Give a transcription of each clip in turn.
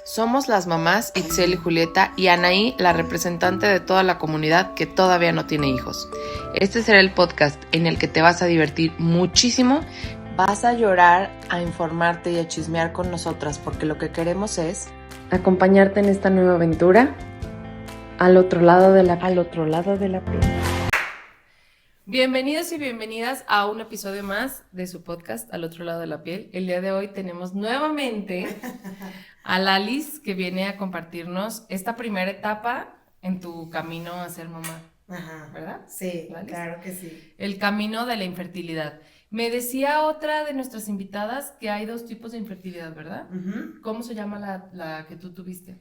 Somos las mamás Itzel y Julieta y Anaí, la representante de toda la comunidad que todavía no tiene hijos. Este será el podcast en el que te vas a divertir muchísimo, vas a llorar, a informarte y a chismear con nosotras, porque lo que queremos es acompañarte en esta nueva aventura al otro lado de la piel. Bienvenidos y bienvenidas a un episodio más de su podcast Al otro lado de la piel. El día de hoy tenemos nuevamente a Lalis, que viene a compartirnos esta primera etapa en tu camino a ser mamá. Ajá. ¿Verdad? Sí, ¿Lalis? claro que sí. El camino de la infertilidad. Me decía otra de nuestras invitadas que hay dos tipos de infertilidad, ¿verdad? Uh-huh. ¿Cómo se llama la que tú tuviste?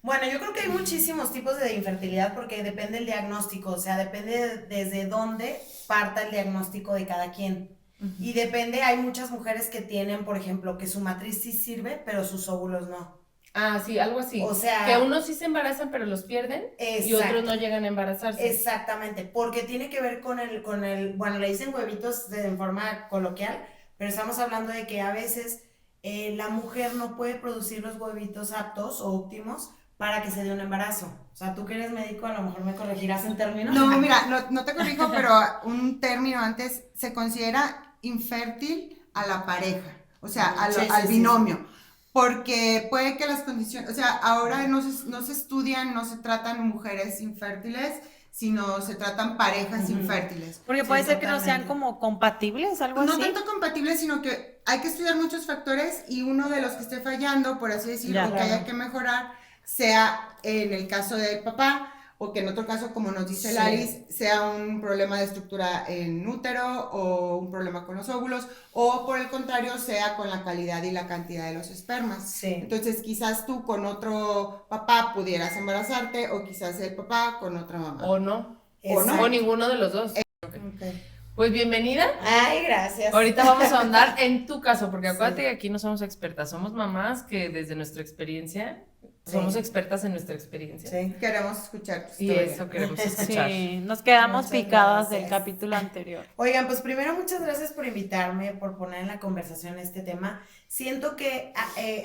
Bueno, yo creo que hay muchísimos tipos de infertilidad porque depende del diagnóstico, o sea, depende desde dónde parta el diagnóstico de cada quien. Uh-huh. Y depende, hay muchas mujeres que tienen, por ejemplo, que su matriz sí sirve, pero sus óvulos no. Ah, sí, algo así. O sea, que unos sí se embarazan pero los pierden. Exacto. Y otros no llegan a embarazarse. Exactamente, porque tiene que ver con el, bueno, le dicen huevitos en forma coloquial, pero estamos hablando de que a veces la mujer no puede producir los huevitos aptos o óptimos para que se dé un embarazo. O sea, tú que eres médico, a lo mejor me corregirás en términos. No, mira, no te corrijo, pero un término antes se considera infértil a la pareja, o sea, al binomio. Sí. Porque puede que las condiciones, o sea, ahora no se estudian, no se tratan mujeres infértiles, sino se tratan parejas infértiles. Porque puede ser que no sean como compatibles, algo así. No tanto compatibles, sino que hay que estudiar muchos factores y uno de los que esté fallando, por así decirlo, o que haya que mejorar, sea en el caso del papá, o que en otro caso, como nos dice Laris, sea un problema de estructura en útero, o un problema con los óvulos, o por el contrario, sea con la calidad y la cantidad de los espermas. Sí. Entonces, quizás tú con otro papá pudieras embarazarte, o quizás el papá con otra mamá. O no. Exacto. O ninguno de los dos. Okay. Pues bienvenida. Ay, gracias. Ahorita vamos a ahondar en tu caso, porque acuérdate que aquí no somos expertas, somos mamás que desde nuestra experiencia somos expertas en nuestra experiencia. Sí, queremos escuchar tu historia. Y eso queremos escuchar. Sí, nos quedamos picadas del capítulo anterior. Oigan, pues primero muchas gracias por invitarme, por poner en la conversación este tema. Siento que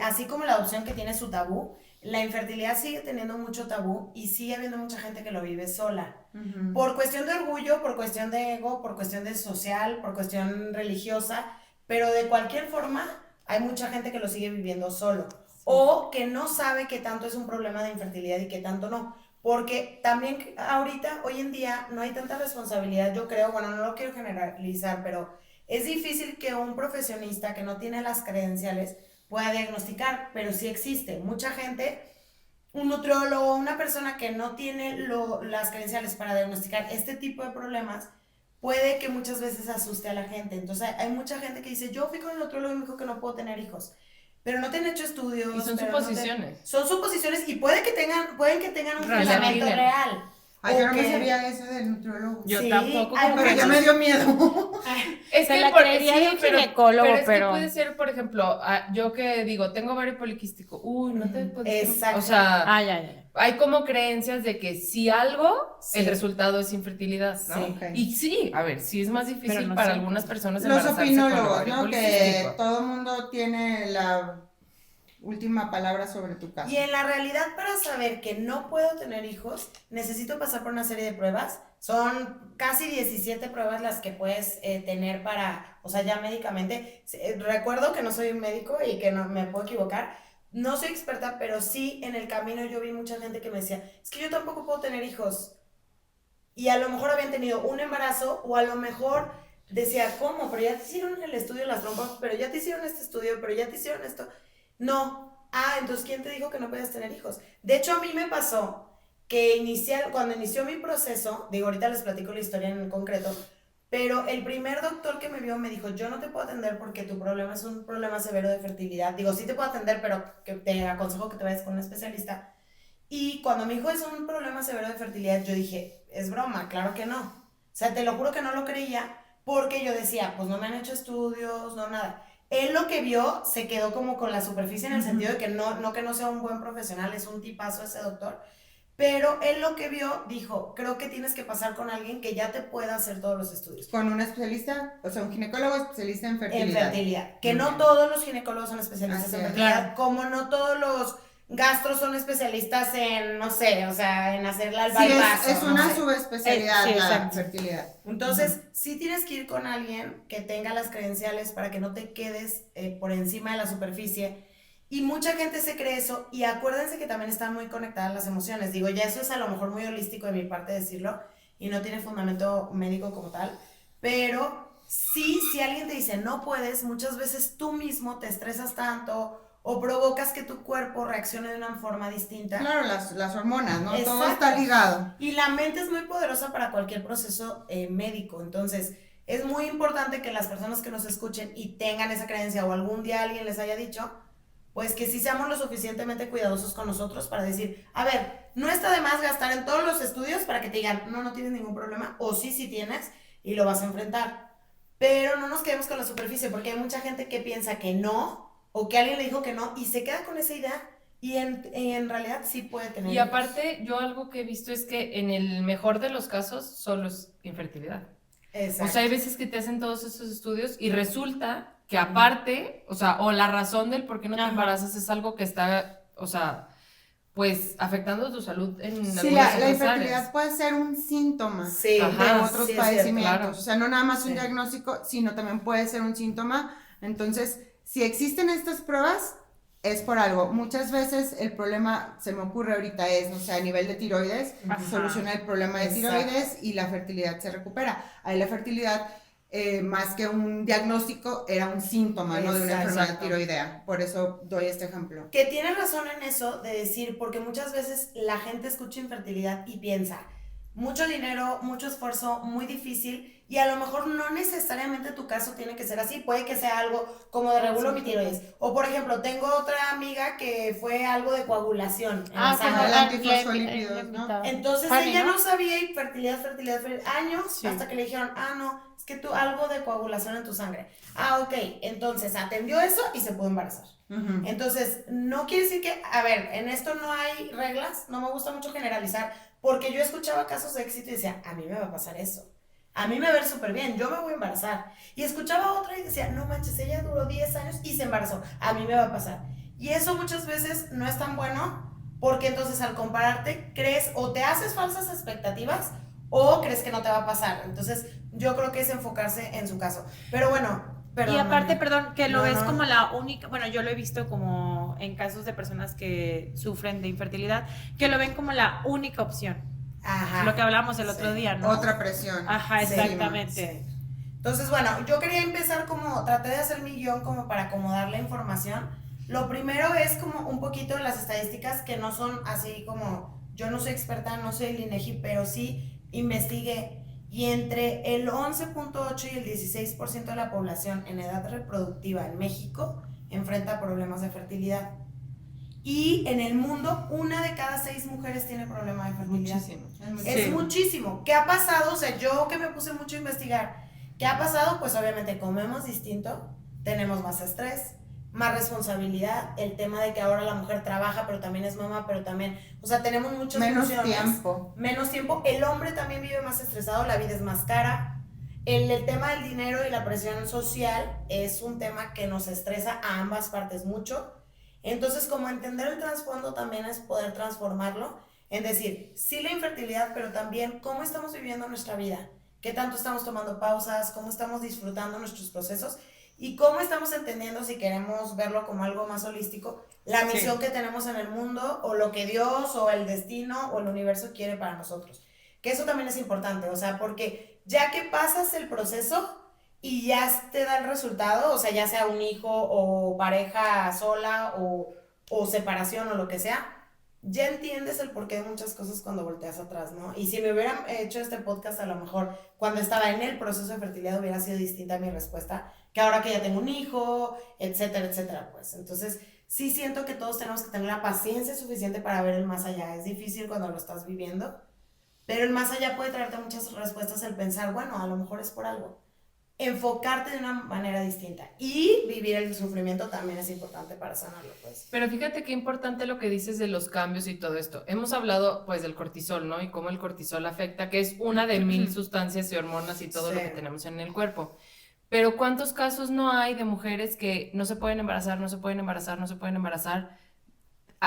así como la adopción que tiene su tabú, la infertilidad sigue teniendo mucho tabú y sigue habiendo mucha gente que lo vive sola. Uh-huh. Por cuestión de orgullo, por cuestión de ego, por cuestión de social, por cuestión religiosa, pero de cualquier forma hay mucha gente que lo sigue viviendo solo. O que no sabe qué tanto es un problema de infertilidad y qué tanto no. Porque también ahorita, hoy en día, no hay tanta responsabilidad, yo creo, bueno, no lo quiero generalizar, pero es difícil que un profesionista que no tiene las credenciales pueda diagnosticar, pero sí existe. Mucha gente, un nutriólogo, una persona que no tiene las credenciales para diagnosticar este tipo de problemas, puede que muchas veces asuste a la gente. Entonces hay mucha gente que dice, yo fui con el nutriólogo y me dijo que no puedo tener hijos. Pero no te han hecho estudios. Y son suposiciones. Son suposiciones y pueden que tengan un fundamento real. Ay, yo no me sabía eso del nutriólogo. Yo tampoco. Pero ya me dio miedo. Es que la creería de un ginecólogo, pero es que puede ser, por ejemplo, yo que digo, tengo ovario poliquístico. Uy, no te puedes. Exacto. O sea, ya. Hay como creencias de que si algo, el resultado es infertilidad, ¿no? Sí, okay. Y sí, a ver, sí es más difícil para algunas personas los opinólogos, ¿no? Que todo el mundo tiene la última palabra sobre tu caso. Y en la realidad, para saber que no puedo tener hijos, necesito pasar por una serie de pruebas. Son casi 17 pruebas las que puedes tener para, o sea, ya médicamente. Recuerdo que no soy un médico y que no me puedo equivocar. No soy experta, pero sí en el camino yo vi mucha gente que me decía, es que yo tampoco puedo tener hijos. Y a lo mejor habían tenido un embarazo o a lo mejor decía, ¿cómo? Pero ya te hicieron el estudio de las trompas, pero ya te hicieron este estudio, pero ya te hicieron esto. No. Entonces, ¿quién te dijo que no podías tener hijos? De hecho, a mí me pasó que cuando inició mi proceso, digo, ahorita les platico la historia en concreto, pero el primer doctor que me vio me dijo, yo no te puedo atender porque tu problema es un problema severo de fertilidad. Digo, sí te puedo atender, pero que te aconsejo que te vayas con un especialista. Y cuando me dijo, es un problema severo de fertilidad, yo dije, es broma, claro que no. O sea, te lo juro que no lo creía porque yo decía, pues no me han hecho estudios, no nada. Él lo que vio se quedó como con la superficie en el sentido de que no que no sea un buen profesional, es un tipazo ese doctor, pero él lo que vio dijo, creo que tienes que pasar con alguien que ya te pueda hacer todos los estudios. Con un especialista, o sea, un ginecólogo especialista en fertilidad. En fertilidad, que no todos los ginecólogos son especialistas en fertilidad, como no todos los gastros son especialistas en, no sé, o sea, en hacerla al Sí, bypass. es no una sé. subespecialidad Sí, la exacto. fertilidad. Entonces, sí tienes que ir con alguien que tenga las credenciales para que no te quedes por encima de la superficie. Y mucha gente se cree eso, y acuérdense que también están muy conectadas las emociones. Digo, ya eso es a lo mejor muy holístico de mi parte decirlo, y no tiene fundamento médico como tal, pero sí, si alguien te dice no puedes, muchas veces tú mismo te estresas tanto o provocas que tu cuerpo reaccione de una forma distinta. Claro, las hormonas, ¿no? Exacto. Todo está ligado. Y la mente es muy poderosa para cualquier proceso médico. Entonces, es muy importante que las personas que nos escuchen y tengan esa creencia o algún día alguien les haya dicho, pues que sí seamos lo suficientemente cuidadosos con nosotros para decir, a ver, no está de más gastar en todos los estudios para que te digan, no, no tienes ningún problema, o sí, sí tienes, y lo vas a enfrentar. Pero no nos quedemos con la superficie, porque hay mucha gente que piensa que no, o que alguien le dijo que no, y se queda con esa idea, y en realidad sí puede tener. Y aparte, yo algo que he visto es que en el mejor de los casos solo es infertilidad. Exacto. O sea, hay veces que te hacen todos esos estudios y resulta que aparte, o sea, o la razón del por qué no te embarazas es algo que está, o sea, pues afectando tu salud en Sí, algunas la otras infertilidad áreas. puede ser un síntoma Sí, de Ajá, otros sí, es padecimientos. cierto, claro. O sea, no nada más un Sí. diagnóstico, sino también puede ser un síntoma. Entonces, si existen estas pruebas, es por algo. Muchas veces el problema, se me ocurre ahorita, es, no sé, a nivel de tiroides, Ajá. soluciona el problema de Exacto. tiroides y la fertilidad se recupera. Ahí la fertilidad, más que un diagnóstico, era un síntoma, ¿no? De una Exacto. enfermedad tiroidea. Por eso doy este ejemplo. Que tienes razón en eso de decir, porque muchas veces la gente escucha infertilidad y piensa, mucho dinero, mucho esfuerzo, muy difícil, y a lo mejor no necesariamente tu caso tiene que ser así, puede que sea algo como de regulo mi tiroides, o por ejemplo, tengo otra amiga que fue algo de coagulación en la como sangre. el antifosfolípidos, ¿no? Entonces Fanny, ella ¿no? no sabía, y fertilidad, años, Sí. hasta que le dijeron, ah, no, es que tú algo de coagulación en tu sangre. Ah, ok, entonces atendió eso y se pudo embarazar. Ujú. Entonces, no quiere decir que, a ver, en esto no hay reglas, no me gusta mucho generalizar, porque yo escuchaba casos de éxito y decía, a mí me va a pasar eso, a mí me va a ver súper bien, yo me voy a embarazar. Y escuchaba otra y decía, no manches, ella duró 10 años y se embarazó, a mí me va a pasar. Y eso muchas veces no es tan bueno, porque entonces al compararte, crees o te haces falsas expectativas o crees que no te va a pasar. Entonces, yo creo que es enfocarse en su caso. Pero bueno, perdón. Y aparte, Mami. perdón, que lo No, ves no. como la única, bueno, yo lo he visto como en casos de personas que sufren de infertilidad, que lo ven como la única opción. Ajá. Lo que hablamos el Sí. otro día, ¿no? Otra presión. Ajá, Sí, exactamente. sí. Entonces, bueno, yo quería empezar como, traté de hacer mi guión como para acomodar la información. Lo primero es como un poquito las estadísticas que no son así como, yo no soy experta, no soy el INEGI, pero sí investigué. Y entre el 11.8 y el 16% de la población en edad reproductiva en México enfrenta problemas de fertilidad. Y en el mundo, 1 de cada 6 mujeres tiene problema de fertilidad. Muchísimo. Es Sí. muchísimo. ¿Qué ha pasado? O sea, yo que me puse mucho a investigar, ¿qué ha pasado? Pues obviamente comemos distinto, tenemos más estrés, más responsabilidad, el tema de que ahora la mujer trabaja, pero también es mamá, pero también, o sea, tenemos muchas Menos funciones. tiempo. Menos tiempo. El hombre también vive más estresado, la vida es más cara. El tema del dinero y la presión social es un tema que nos estresa a ambas partes mucho. Entonces, como entender el trasfondo también es poder transformarlo en decir, sí la infertilidad, pero también cómo estamos viviendo nuestra vida, qué tanto estamos tomando pausas, cómo estamos disfrutando nuestros procesos y cómo estamos entendiendo, si queremos verlo como algo más holístico, la misión que tenemos en el mundo o lo que Dios o el destino o el universo quiere para nosotros. Que eso también es importante, o sea, porque ya que pasas el proceso y ya te da el resultado, o sea, ya sea un hijo o pareja sola o separación o lo que sea, ya entiendes el porqué de muchas cosas cuando volteas atrás, ¿no? Y si me hubieran hecho este podcast, a lo mejor cuando estaba en el proceso de fertilidad hubiera sido distinta mi respuesta, que ahora que ya tengo un hijo, etcétera, etcétera, pues. Entonces, sí siento que todos tenemos que tener la paciencia suficiente para ver el más allá. Es difícil cuando lo estás viviendo, pero el más allá puede traerte muchas respuestas el pensar, bueno, a lo mejor es por algo. Enfocarte de una manera distinta y vivir el sufrimiento también es importante para sanarlo, pues. Pero fíjate qué importante lo que dices de los cambios y todo esto. Hemos hablado pues del cortisol, ¿no? Y cómo el cortisol afecta, que es una de 1000 sustancias y hormonas y todo Sí. lo que tenemos en el cuerpo. Pero ¿cuántos casos no hay de mujeres que no se pueden embarazar, no se pueden embarazar, no se pueden embarazar?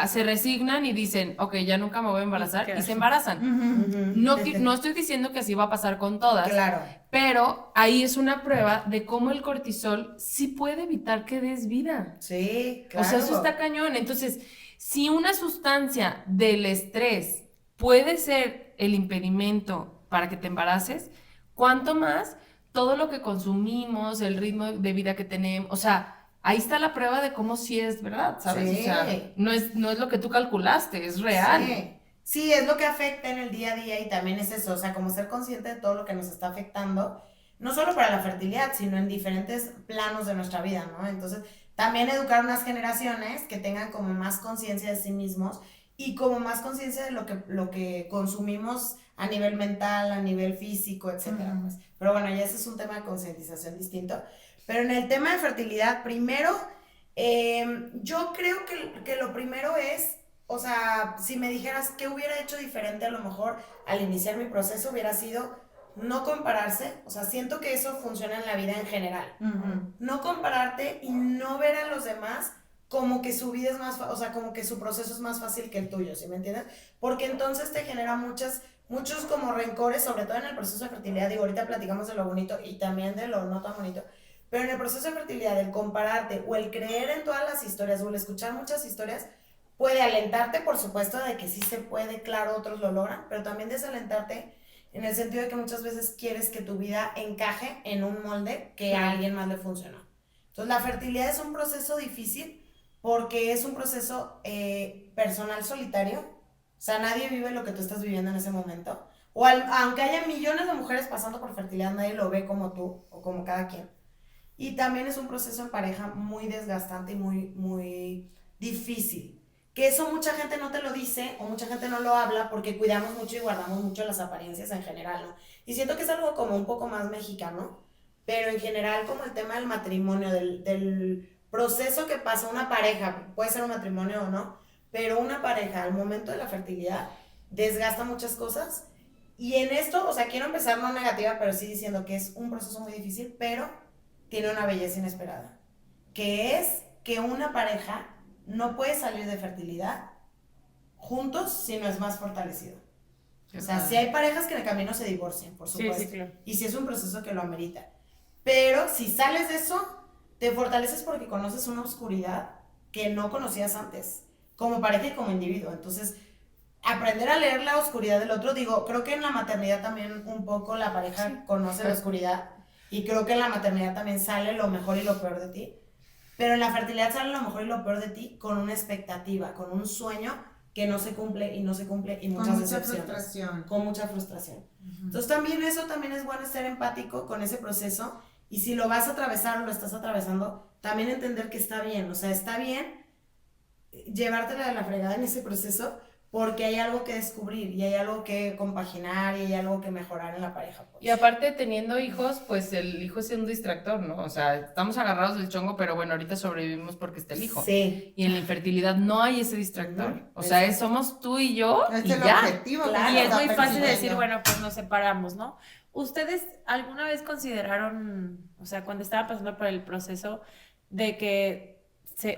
se resignan y dicen, ok, ya nunca me voy a embarazar, y se embarazan. Ujú. No estoy diciendo que así va a pasar con todas, Claro. pero ahí es una prueba de cómo el cortisol sí puede evitar que des vida. Sí, claro. O sea, eso está cañón. Entonces, si una sustancia del estrés puede ser el impedimento para que te embaraces, ¿cuánto más todo lo que consumimos, el ritmo de vida que tenemos? O sea, ahí está la prueba de cómo sí es verdad, ¿sabes? Sí. O sea, no es lo que tú calculaste, es real. Sí. Sí, es lo que afecta en el día a día y también es eso, o sea, como ser consciente de todo lo que nos está afectando, no solo para la fertilidad, sino en diferentes planos de nuestra vida, ¿no? Entonces, también educar unas generaciones que tengan como más conciencia de sí mismos y como más conciencia de lo que consumimos a nivel mental, a nivel físico, etcétera, pues. Pero bueno, ya ese es un tema de concientización distinto. Pero en el tema de fertilidad, primero, yo creo que lo primero es, o sea, si me dijeras qué hubiera hecho diferente, a lo mejor al iniciar mi proceso hubiera sido no compararse, o sea, siento que eso funciona en la vida en general. No compararte y no ver a los demás como que su vida es más, o sea, como que su proceso es más fácil que el tuyo, ¿sí me entiendes? Porque entonces te genera muchos como rencores, sobre todo en el proceso de fertilidad. Digo, ahorita platicamos de lo bonito y también de lo no tan bonito, pero en el proceso de fertilidad, el compararte o el creer en todas las historias o el escuchar muchas historias puede alentarte, por supuesto, de que sí se puede, claro, otros lo logran, pero también desalentarte en el sentido de que muchas veces quieres que tu vida encaje en un molde que a alguien más le funcionó. Entonces, la fertilidad es un proceso difícil porque es un proceso personal solitario. O sea, nadie vive lo que tú estás viviendo en ese momento. Aunque haya millones de mujeres pasando por fertilidad, nadie lo ve como tú o como cada quien. Y también es un proceso en pareja muy desgastante y muy difícil. Que eso mucha gente no te lo dice o mucha gente no lo habla porque cuidamos mucho y guardamos mucho las apariencias en general, ¿no? Y siento que es algo como un poco más mexicano, pero en general como el tema del matrimonio, del proceso que pasa una pareja, puede ser un matrimonio o no, pero una pareja al momento de la fertilidad desgasta muchas cosas. Y en esto, o sea, quiero empezar no negativa, pero sí diciendo que es un proceso muy difícil, pero tiene una belleza inesperada, que es que una pareja no puede salir de fertilidad juntos si no es más fortalecido. O sea, si hay parejas que en el camino se divorcian, por supuesto, Sí, claro. y si es un proceso que lo amerita. Pero si sales de eso, te fortaleces porque conoces una oscuridad que no conocías antes, como pareja y como individuo. Entonces, aprender a leer la oscuridad del otro, digo, creo que en la maternidad también un poco la pareja conoce la oscuridad y creo que en la maternidad también sale lo mejor y lo peor de ti. Pero en la fertilidad sale lo mejor y lo peor de ti con una expectativa, con un sueño que no se cumple y no se cumple y muchas decepciones. Frustración. Con mucha frustración. Entonces también eso también es bueno, ser empático con ese proceso y si lo vas a atravesar o lo estás atravesando, también entender que está bien, o sea, está bien llevártela de la fregada en ese proceso porque hay algo que descubrir y hay algo que compaginar y hay algo que mejorar en la pareja. Pues. Y aparte, teniendo hijos, pues el hijo es un distractor, ¿no? O sea, estamos agarrados del chongo, pero bueno, ahorita sobrevivimos porque está el hijo. Sí. Y en la infertilidad no hay ese distractor. O sea, somos tú y yo Es y el ya. objetivo. Claro. Y es muy fácil de persiguiendo. decir, bueno, pues nos separamos, ¿no? ¿Ustedes alguna vez consideraron, o sea, cuando estaban pasando por el proceso de que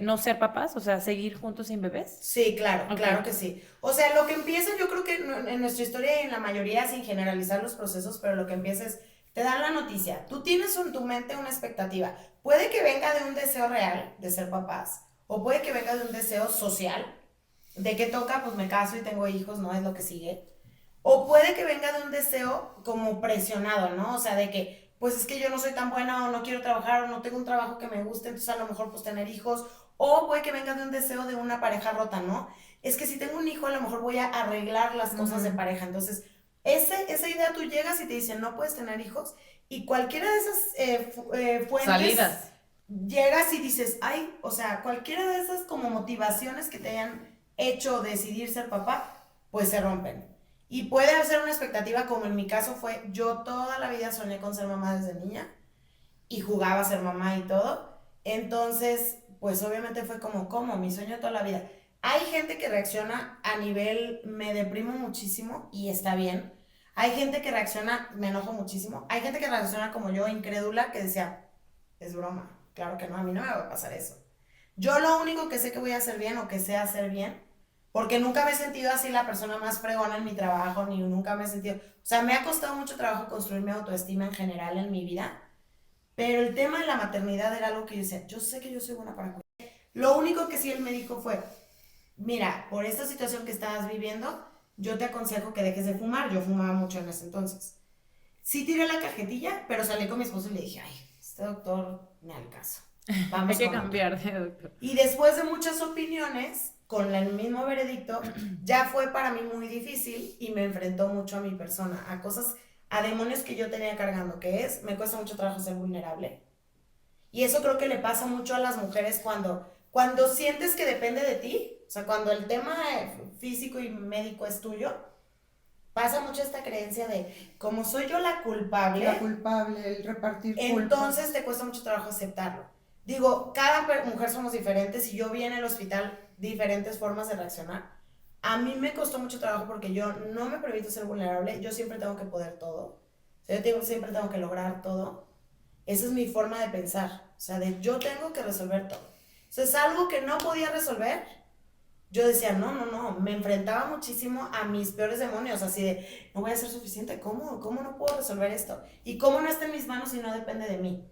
no ser papás, o sea, seguir juntos sin bebés? Sí, claro, Ok. claro que sí. O sea, lo que empieza, yo creo que en nuestra historia y en la mayoría, sin generalizar los procesos, pero lo que empieza es, te dan la noticia, tú tienes en tu mente una expectativa, puede que venga de un deseo real de ser papás, o puede que venga de un deseo social, de que toca, pues me caso y tengo hijos, no es lo que sigue, o puede que venga de un deseo como presionado, ¿no? O sea, de que, pues es que yo no soy tan buena o no quiero trabajar o no tengo un trabajo que me guste, entonces a lo mejor pues tener hijos, o puede que venga de un deseo de una pareja rota, ¿no? Es que si tengo un hijo a lo mejor voy a arreglar las cosas de pareja, entonces esa idea tú llegas y te dicen no puedes tener hijos y cualquiera de esas fuentes Salidas. llegas y dices, ay, o sea, cualquiera de esas como motivaciones que te hayan hecho decidir ser papá, pues se rompen. Y puede ser una expectativa como en mi caso fue, yo toda la vida soñé con ser mamá desde niña y jugaba a ser mamá y todo, entonces pues obviamente fue como mi sueño toda la vida. Hay gente que reacciona a nivel me deprimo muchísimo y está bien. Hay gente que reacciona, me enojo muchísimo. Hay gente que reacciona como yo, incrédula, que decía, es broma, claro que no, a mí no me va a pasar eso. Yo lo único que sé que voy a hacer bien o que sé hacer bien porque nunca me he sentido así la persona más fregona en mi trabajo, ni nunca me he sentido, o sea, me ha costado mucho trabajo construir mi autoestima en general en mi vida, pero el tema de la maternidad era algo que yo decía, yo sé que yo soy buena para cuidar. Lo único que sí él me dijo fue, mira, por esta situación que estabas viviendo, yo te aconsejo que dejes de fumar. Yo fumaba mucho en ese entonces. Sí tiré la cajetilla, pero salí con mi esposo y le dije, ay, este doctor me al caso. Vamos Hay que con cambiar de doctor. y después de muchas opiniones, con el mismo veredicto, ya fue para mí muy difícil y me enfrentó mucho a mi persona, a cosas, a demonios que yo tenía cargando, que es, me cuesta mucho trabajo ser vulnerable. Y eso creo que le pasa mucho a las mujeres cuando sientes que depende de ti, o sea, cuando el tema físico y médico es tuyo, pasa mucho esta creencia de, como soy yo la culpable, el repartir culpa. entonces te cuesta mucho trabajo aceptarlo. Digo, cada mujer somos diferentes y yo vi en el hospital diferentes formas de reaccionar. A mí me costó mucho trabajo porque yo no me permito ser vulnerable, yo siempre tengo que poder todo, o sea, siempre tengo que lograr todo. Esa es mi forma de pensar, o sea, de yo tengo que resolver todo. Entonces, algo que no podía resolver, yo decía, no, me enfrentaba muchísimo a mis peores demonios, así de, no voy a ser suficiente, ¿cómo no puedo resolver esto? ¿Y cómo no está en mis manos y no depende de mí?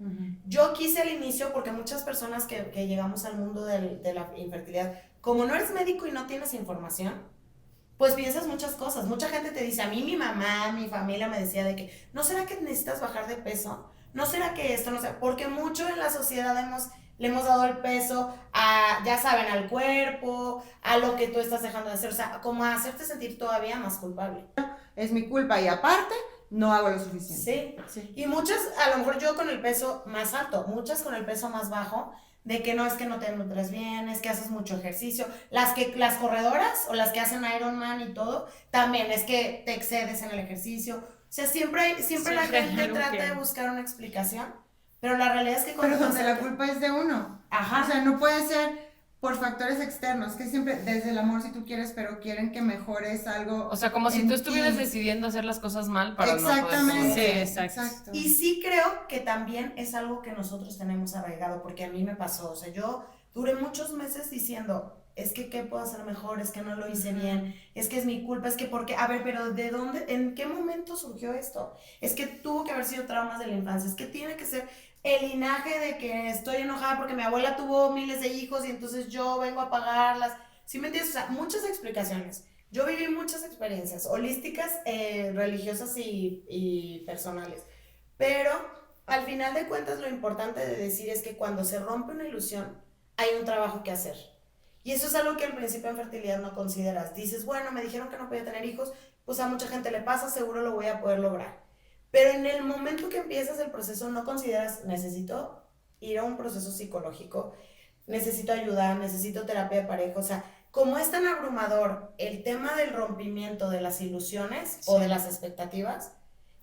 Yo quise al inicio, porque muchas personas que llegamos al mundo de la infertilidad, como no eres médico y no tienes información, pues piensas muchas cosas. Mucha gente te dice, a mí mi mamá, mi familia me decía de que, ¿no será que necesitas bajar de peso? ¿No será que esto, no sé? Porque mucho en la sociedad le hemos dado el peso a, ya saben, al cuerpo, a lo que tú estás dejando de hacer, o sea, como a hacerte sentir todavía más culpable. Es mi culpa y aparte no hago lo suficiente. Sí. Y muchas, a lo mejor yo con el peso más alto, muchas con el peso más bajo, de que no, es que no te nutres bien, es que haces mucho ejercicio. Las corredoras o las que hacen Ironman y todo, también es que te excedes en el ejercicio. O sea, siempre la gente trata de buscar una explicación, pero la realidad es que pero donde la culpa es de uno. Ajá. O sea, no puede ser por factores externos, que siempre desde el amor si tú quieres, pero quieren que mejores algo. O sea, como si tú estuvieras decidiendo hacer las cosas mal para exactamente, no poder. Sí, exacto. Y sí creo que también es algo que nosotros tenemos arraigado, porque a mí me pasó, o sea, yo duré muchos meses diciendo, es que qué puedo hacer mejor, es que no lo hice bien, es que es mi culpa, es que porque, a ver, pero ¿de dónde, en qué momento surgió esto? Es que tuvo que haber sido traumas de la infancia, es que tiene que ser el linaje de que estoy enojada porque mi abuela tuvo miles de hijos y entonces yo vengo a pagarlas. ¿Sí me entiendes? O sea, muchas explicaciones. Yo viví muchas experiencias holísticas, religiosas y personales. Pero al final de cuentas lo importante de decir es que cuando se rompe una ilusión hay un trabajo que hacer. Y eso es algo que al principio en fertilidad no consideras. Dices, bueno, me dijeron que no podía tener hijos, pues a mucha gente le pasa, seguro lo voy a poder lograr. Pero en el momento que empiezas el proceso no consideras, necesito ir a un proceso psicológico, necesito ayuda, necesito terapia de pareja, o sea, como es tan abrumador el tema del rompimiento de las ilusiones o de las expectativas,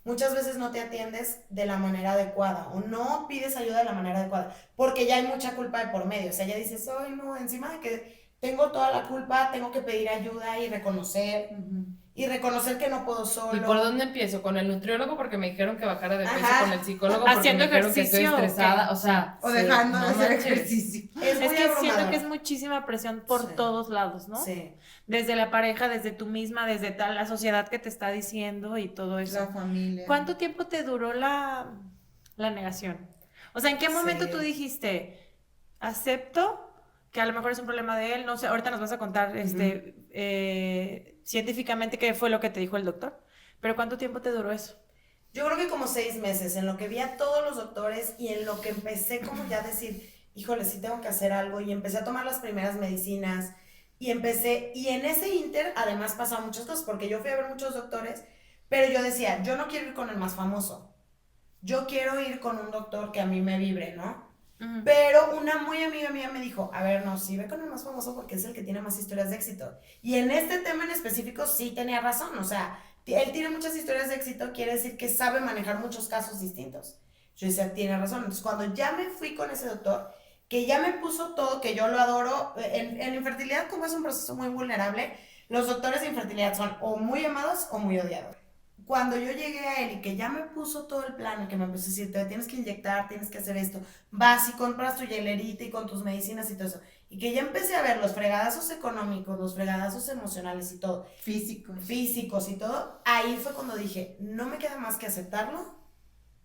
muchas veces no te atiendes de la manera adecuada o no pides ayuda de la manera adecuada, porque ya hay mucha culpa de por medio, o sea, ya dices, ay no, encima de que tengo toda la culpa, tengo que pedir ayuda y reconocer que no puedo solo. ¿Y por dónde empiezo? ¿Con el nutriólogo porque me dijeron que bajara de peso? Ajá. ¿Con el psicólogo porque Haciendo me dijeron que estoy ejercicio, estresada? ¿o O sea, o dejando no de hacer manches. ejercicio. Es muy que siento abrumador. que es muchísima presión por Sí. todos lados, ¿no? Sí. Desde la pareja, desde tú misma, desde la sociedad que te está diciendo y todo eso. La familia. ¿Cuánto tiempo te duró la negación? O sea, ¿en qué momento Sí. tú dijiste, acepto que a lo mejor es un problema de él? No sé, ahorita nos vas a contar científicamente qué fue lo que te dijo el doctor, pero ¿cuánto tiempo te duró eso? Yo creo que como 6 meses, en lo que vi a todos los doctores y en lo que empecé como ya a decir, híjole, sí tengo que hacer algo, y empecé a tomar las primeras medicinas, y en ese inter, además pasaban muchas cosas, porque yo fui a ver muchos doctores, pero yo decía, yo no quiero ir con el más famoso, yo quiero ir con un doctor que a mí me vibre, ¿no? Pero una muy amiga mía me dijo, a ver, no, sí, ve con el más famoso porque es el que tiene más historias de éxito. Y en este tema en específico sí tenía razón, o sea, él tiene muchas historias de éxito, quiere decir que sabe manejar muchos casos distintos. Yo decía, tiene razón. Entonces, cuando ya me fui con ese doctor, que ya me puso todo, que yo lo adoro, en infertilidad, como es un proceso muy vulnerable, los doctores de infertilidad son o muy amados o muy odiados. Cuando yo llegué a él y que ya me puso todo el plan, y que me empezó a decir, te tienes que inyectar, tienes que hacer esto, vas y compras tu hielerita y con tus medicinas y todo eso, y que ya empecé a ver los fregadazos económicos, los fregadazos emocionales y todo, físicos y todo, ahí fue cuando dije, no me queda más que aceptarlo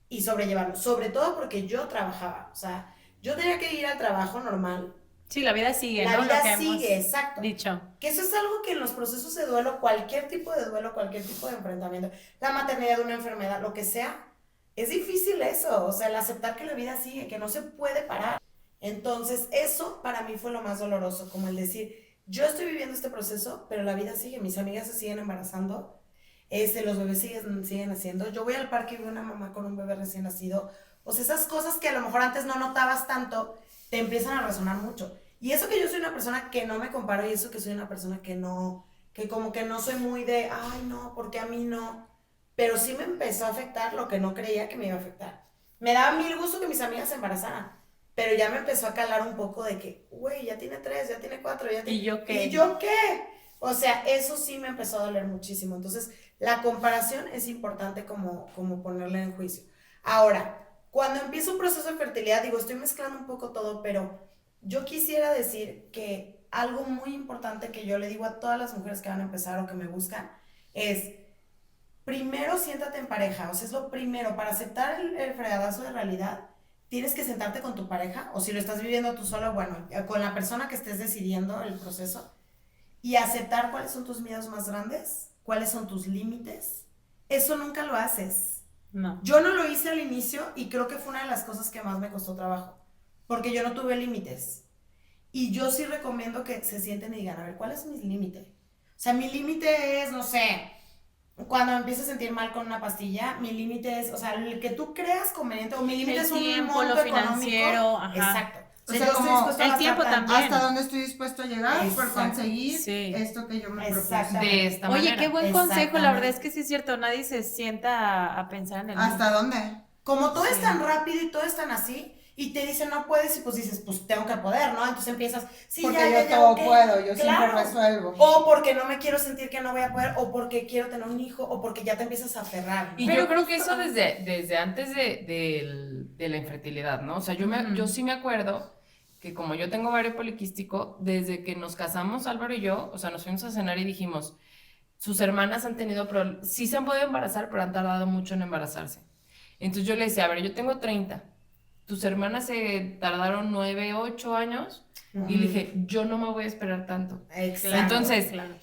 y sobrellevarlo, sobre todo porque yo trabajaba, o sea, yo tenía que ir al trabajo normal. Sí, la vida sigue, La ¿no? vida Lo que sigue, hemos exacto. dicho. Que eso es algo que en los procesos de duelo, cualquier tipo de duelo, cualquier tipo de enfrentamiento, la maternidad de una enfermedad, lo que sea, es difícil eso, o sea, el aceptar que la vida sigue, que no se puede parar. Entonces, eso para mí fue lo más doloroso, como el decir, yo estoy viviendo este proceso, pero la vida sigue, mis amigas se siguen embarazando, los bebés siguen naciendo, yo voy al parque y veo una mamá con un bebé recién nacido, o sea, esas cosas que a lo mejor antes no notabas tanto, te empiezan a resonar mucho. Y eso que yo soy una persona que no me comparo y eso que soy una persona que como que no soy muy de, ay no, porque a mí no, pero sí me empezó a afectar lo que no creía que me iba a afectar. Me daba mil gusto que mis amigas se embarazaran, pero ya me empezó a calar un poco de que, güey, ya tiene 3, ya tiene 4, ya tiene... ¿Y yo qué? ¿Y yo qué? O sea, eso sí me empezó a doler muchísimo. Entonces, la comparación es importante como ponerla en juicio. Ahora, cuando empieza un proceso de fertilidad, digo, estoy mezclando un poco todo, pero yo quisiera decir que algo muy importante que yo le digo a todas las mujeres que van a empezar o que me buscan es, primero siéntate en pareja, o sea, es lo primero, para aceptar el fregadazo de realidad, tienes que sentarte con tu pareja, o si lo estás viviendo tú solo, bueno, con la persona que estés decidiendo el proceso, y aceptar cuáles son tus miedos más grandes, cuáles son tus límites. Eso nunca lo haces. No. Yo no lo hice al inicio y creo que fue una de las cosas que más me costó trabajo, porque yo no tuve límites. Y yo sí recomiendo que se sienten y digan, a ver, ¿cuál es mi límite? O sea, mi límite es, no sé, cuando me empiezo a sentir mal con una pastilla, mi límite es, o sea, el que tú creas conveniente, o mi límite es un tiempo, monto lo económico. financiero, ajá. Exacto. O sea, yo estoy como dispuesta a el gastar tiempo tanto. también. hasta dónde estoy dispuesto a llegar por Exacto. conseguir Sí. esto que yo me propuse. Exactamente. De esta Oye, manera. qué buen consejo, la Exactamente. verdad es que sí es cierto, nadie se sienta a pensar en el ¿Hasta dónde? Como todo es Sí. tan rápido y todo es tan así, y te dicen no puedes, y pues dices, pues tengo que poder, ¿no? Entonces empiezas, sí, Porque ya, yo todo ok, puedo, yo siempre claro. resuelvo. O porque no me quiero sentir que no voy a poder, o porque quiero tener un hijo, o porque ya te empiezas a aferrar. Y Pero yo creo que eso desde antes de la infertilidad, ¿no? O sea, yo sí me acuerdo que como yo tengo ovario poliquístico, desde que nos casamos Álvaro y yo, o sea, nos fuimos a cenar y dijimos, sus hermanas han tenido problemas, sí se han podido embarazar, pero han tardado mucho en embarazarse. Entonces yo le decía, a ver, yo tengo 30, tus hermanas se tardaron 9, 8 años, y le dije, yo no me voy a esperar tanto. Exacto. Entonces, claro.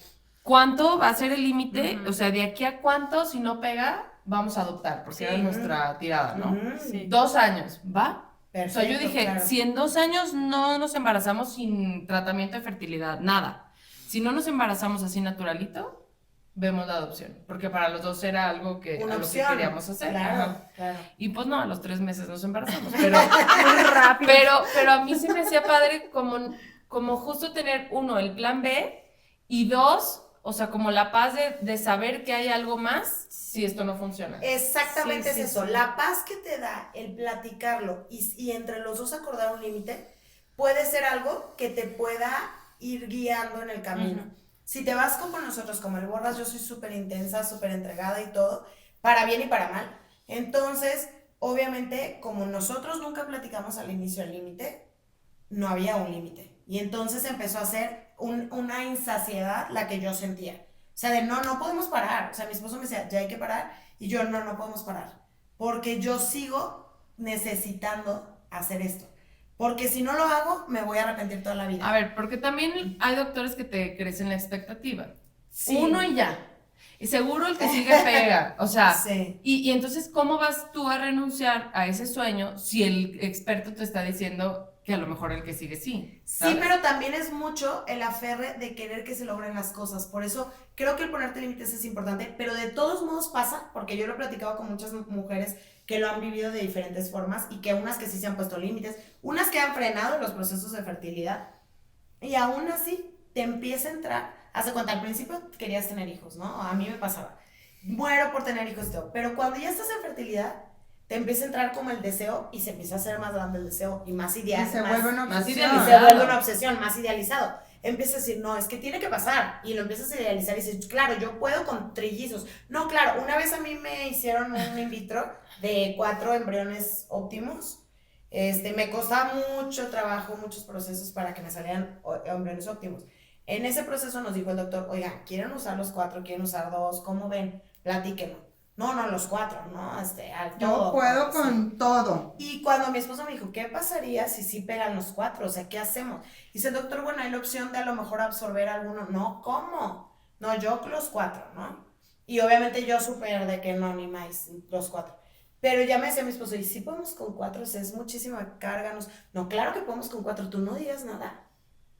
¿cuánto va a ser el límite? O sea, de aquí a cuánto, si no pega, vamos a adoptar, porque Sí. era nuestra tirada, ¿no? Sí. 2 años, ¿va? Perfecto, O sea, yo dije, claro. si en 2 años no nos embarazamos sin tratamiento de fertilidad, nada. Si no nos embarazamos así naturalito, vemos la adopción. Porque para los dos era algo que, Una a lo opción. que queríamos hacer. Claro, Ajá. claro. Y pues no, a los 3 meses nos embarazamos. Pero, Muy rápido. pero a mí se me hacía padre como justo tener, uno, el plan B, y dos, o sea, como la paz de saber que hay algo más si esto no funciona. Exactamente Sí, es sí, eso. sí. La paz que te da el platicarlo y entre los dos acordar un límite puede ser algo que te pueda ir guiando en el camino. Ujú. Si te vas como nosotros, como el Borras, yo soy súper intensa, súper entregada y todo, para bien y para mal. Entonces, obviamente, como nosotros nunca platicamos al inicio del límite, no había un límite. Y entonces empezó a ser una insaciedad la que yo sentía. O sea, de no podemos parar. O sea, mi esposo me decía, ya hay que parar. Y yo, no podemos parar. Porque yo sigo necesitando hacer esto. Porque si no lo hago, me voy a arrepentir toda la vida. A ver, porque también hay doctores que te crecen la expectativa. Sí. Uno y ya. Y seguro el que sigue pega. O sea, Sí. y entonces, ¿cómo vas tú a renunciar a ese sueño si el experto te está diciendo que a lo mejor el que sigue sí? ¿sabes? Sí, pero también es mucho el aferre de querer que se logren las cosas. Por eso creo que el ponerte límites es importante, pero de todos modos pasa, porque yo lo he platicado con muchas mujeres que lo han vivido de diferentes formas y que unas que sí se han puesto límites, unas que han frenado los procesos de fertilidad y aún así te empieza a entrar, hace cuenta, al principio querías tener hijos, ¿no? A mí me pasaba, muero por tener hijos y todo, pero cuando ya estás en fertilidad, te empieza a entrar como el deseo y se empieza a hacer más grande el deseo y más Y idealizado. se vuelve una más obsesión. Y se vuelve una obsesión, más idealizado. Empiezas a decir, no, es que tiene que pasar. Y lo empiezas a idealizar y dices, claro, yo puedo con trillizos. No, claro, una vez a mí me hicieron un in vitro de 4 embriones óptimos. Me costaba mucho trabajo, muchos procesos para que me salieran embriones óptimos. En ese proceso nos dijo el doctor, oigan, ¿quieren usar los 4? ¿Quieren usar 2? ¿Cómo ven? Platíquenlo. No, los 4, ¿no? Al todo. Yo puedo sí. con todo. Y cuando mi esposo me dijo, ¿qué pasaría si sí pegan los 4? O sea, ¿qué hacemos? Dice el doctor, bueno, hay la opción de a lo mejor absorber alguno. No, ¿cómo? No, yo los 4, ¿no? Y obviamente yo súper de que no, ni más, los 4. Pero ya me decía mi esposo, ¿y si podemos con 4? O sea, es muchísima carga. No, claro que podemos con 4, tú no digas nada.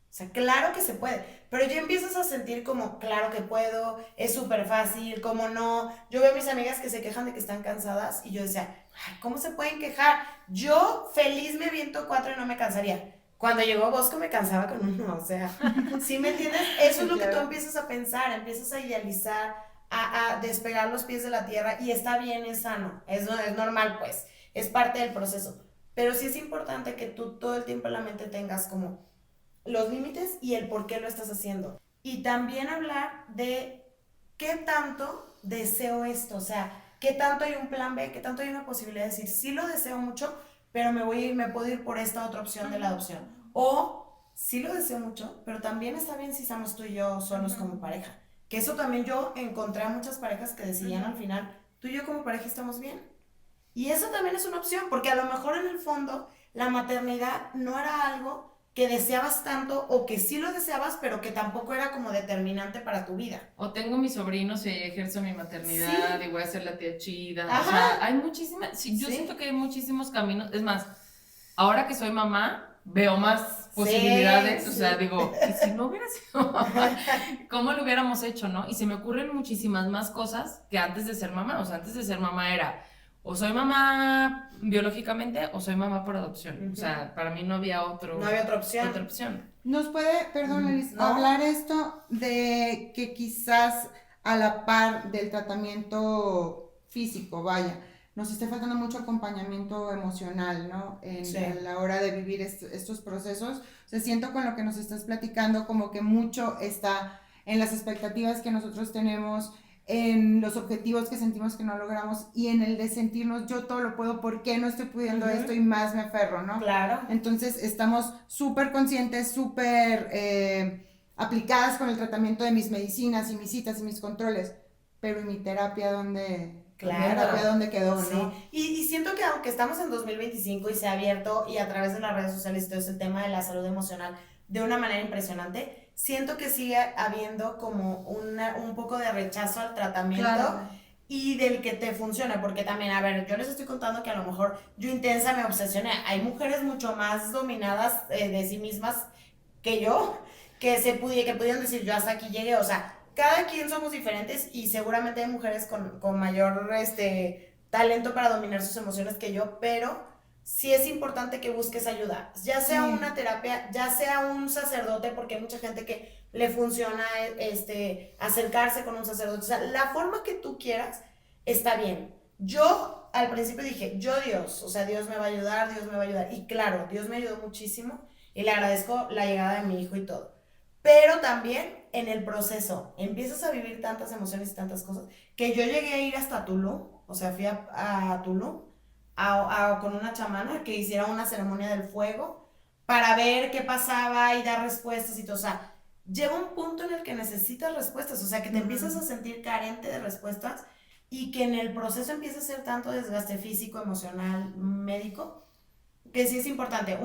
O sea, claro que se puede, pero ya empiezas a sentir como, claro que puedo, es súper fácil, cómo no. Yo veo a mis amigas que se quejan de que están cansadas y yo decía, ay, ¿cómo se pueden quejar? Yo feliz me aviento 4 y no me cansaría. Cuando llegó Bosco me cansaba con 1, o sea, ¿sí me entiendes? Eso es lo que tú empiezas a pensar, empiezas a idealizar, a despegar los pies de la tierra y está bien, es sano, es normal pues, es parte del proceso. Pero sí es importante que tú todo el tiempo en la mente tengas como los límites y el por qué lo estás haciendo. Y también hablar de qué tanto deseo esto, o sea, qué tanto hay un plan B, qué tanto hay una posibilidad de decir, sí lo deseo mucho, pero me puedo ir por esta otra opción de la adopción. O sí lo deseo mucho, pero también está bien si estamos tú y yo solos como pareja. Que eso también yo encontré a muchas parejas que decidían al final, tú y yo como pareja estamos bien. Y eso también es una opción, porque a lo mejor en el fondo la maternidad no era algo que deseabas tanto o que sí lo deseabas, pero que tampoco era como determinante para tu vida. O tengo mis sobrinos y ejerzo mi maternidad y voy a ser la tía chida. Ajá. O sea, hay muchísimas, sí, yo siento que hay muchísimos caminos. Es más, ahora que soy mamá, veo más posibilidades. O sea, digo, ¿y si no hubiera sido mamá? ¿Cómo lo hubiéramos hecho, no? Y se me ocurren muchísimas más cosas que antes de ser mamá. O sea, antes de ser mamá era, o soy mamá biológicamente o soy mamá por adopción. O sea, para mí no había otra opción. ¿Nos puede, perdón, Liz, hablar esto de que quizás a la par del tratamiento físico, vaya, nos esté faltando mucho acompañamiento emocional, ¿no? En la hora de vivir estos procesos. O sea, siento con lo que nos estás platicando como que mucho está en las expectativas que nosotros tenemos, en los objetivos que sentimos que no logramos y en el de sentirnos yo todo lo puedo, ¿por qué no estoy pudiendo esto? Y más me aferro, ¿no? Claro. Entonces estamos súper conscientes, súper aplicadas con el tratamiento de mis medicinas y mis citas y mis controles, pero ¿y mi terapia dónde? Claro. ¿Mi terapia dónde quedó, no? Y siento que aunque estamos en 2025 y se ha abierto y a través de las redes sociales y todo ese tema de la salud emocional de una manera impresionante, siento que sigue habiendo como un poco de rechazo al tratamiento y del que te funciona, porque también, a ver, yo les estoy contando que a lo mejor yo intensa me obsesioné, hay mujeres mucho más dominadas de sí mismas que yo, que pudieron decir yo hasta aquí llegué, o sea, cada quien somos diferentes y seguramente hay mujeres con mayor talento para dominar sus emociones que yo, pero sí es importante que busques ayuda, ya sea una terapia, ya sea un sacerdote, porque hay mucha gente que le funciona acercarse con un sacerdote, o sea, la forma que tú quieras está bien. Yo al principio dije, Dios, o sea, Dios me va a ayudar, y claro, Dios me ayudó muchísimo y le agradezco la llegada de mi hijo y todo, pero también en el proceso empiezas a vivir tantas emociones y tantas cosas que yo llegué a ir hasta Tulum, o sea, fui a Tulum con una chamana que hiciera una ceremonia del fuego para ver qué pasaba y dar respuestas y todo, o sea, llega un punto en el que necesitas respuestas, o sea, que te empiezas a sentir carente de respuestas y que en el proceso empieza a ser tanto desgaste físico, emocional, médico, que sí es importante,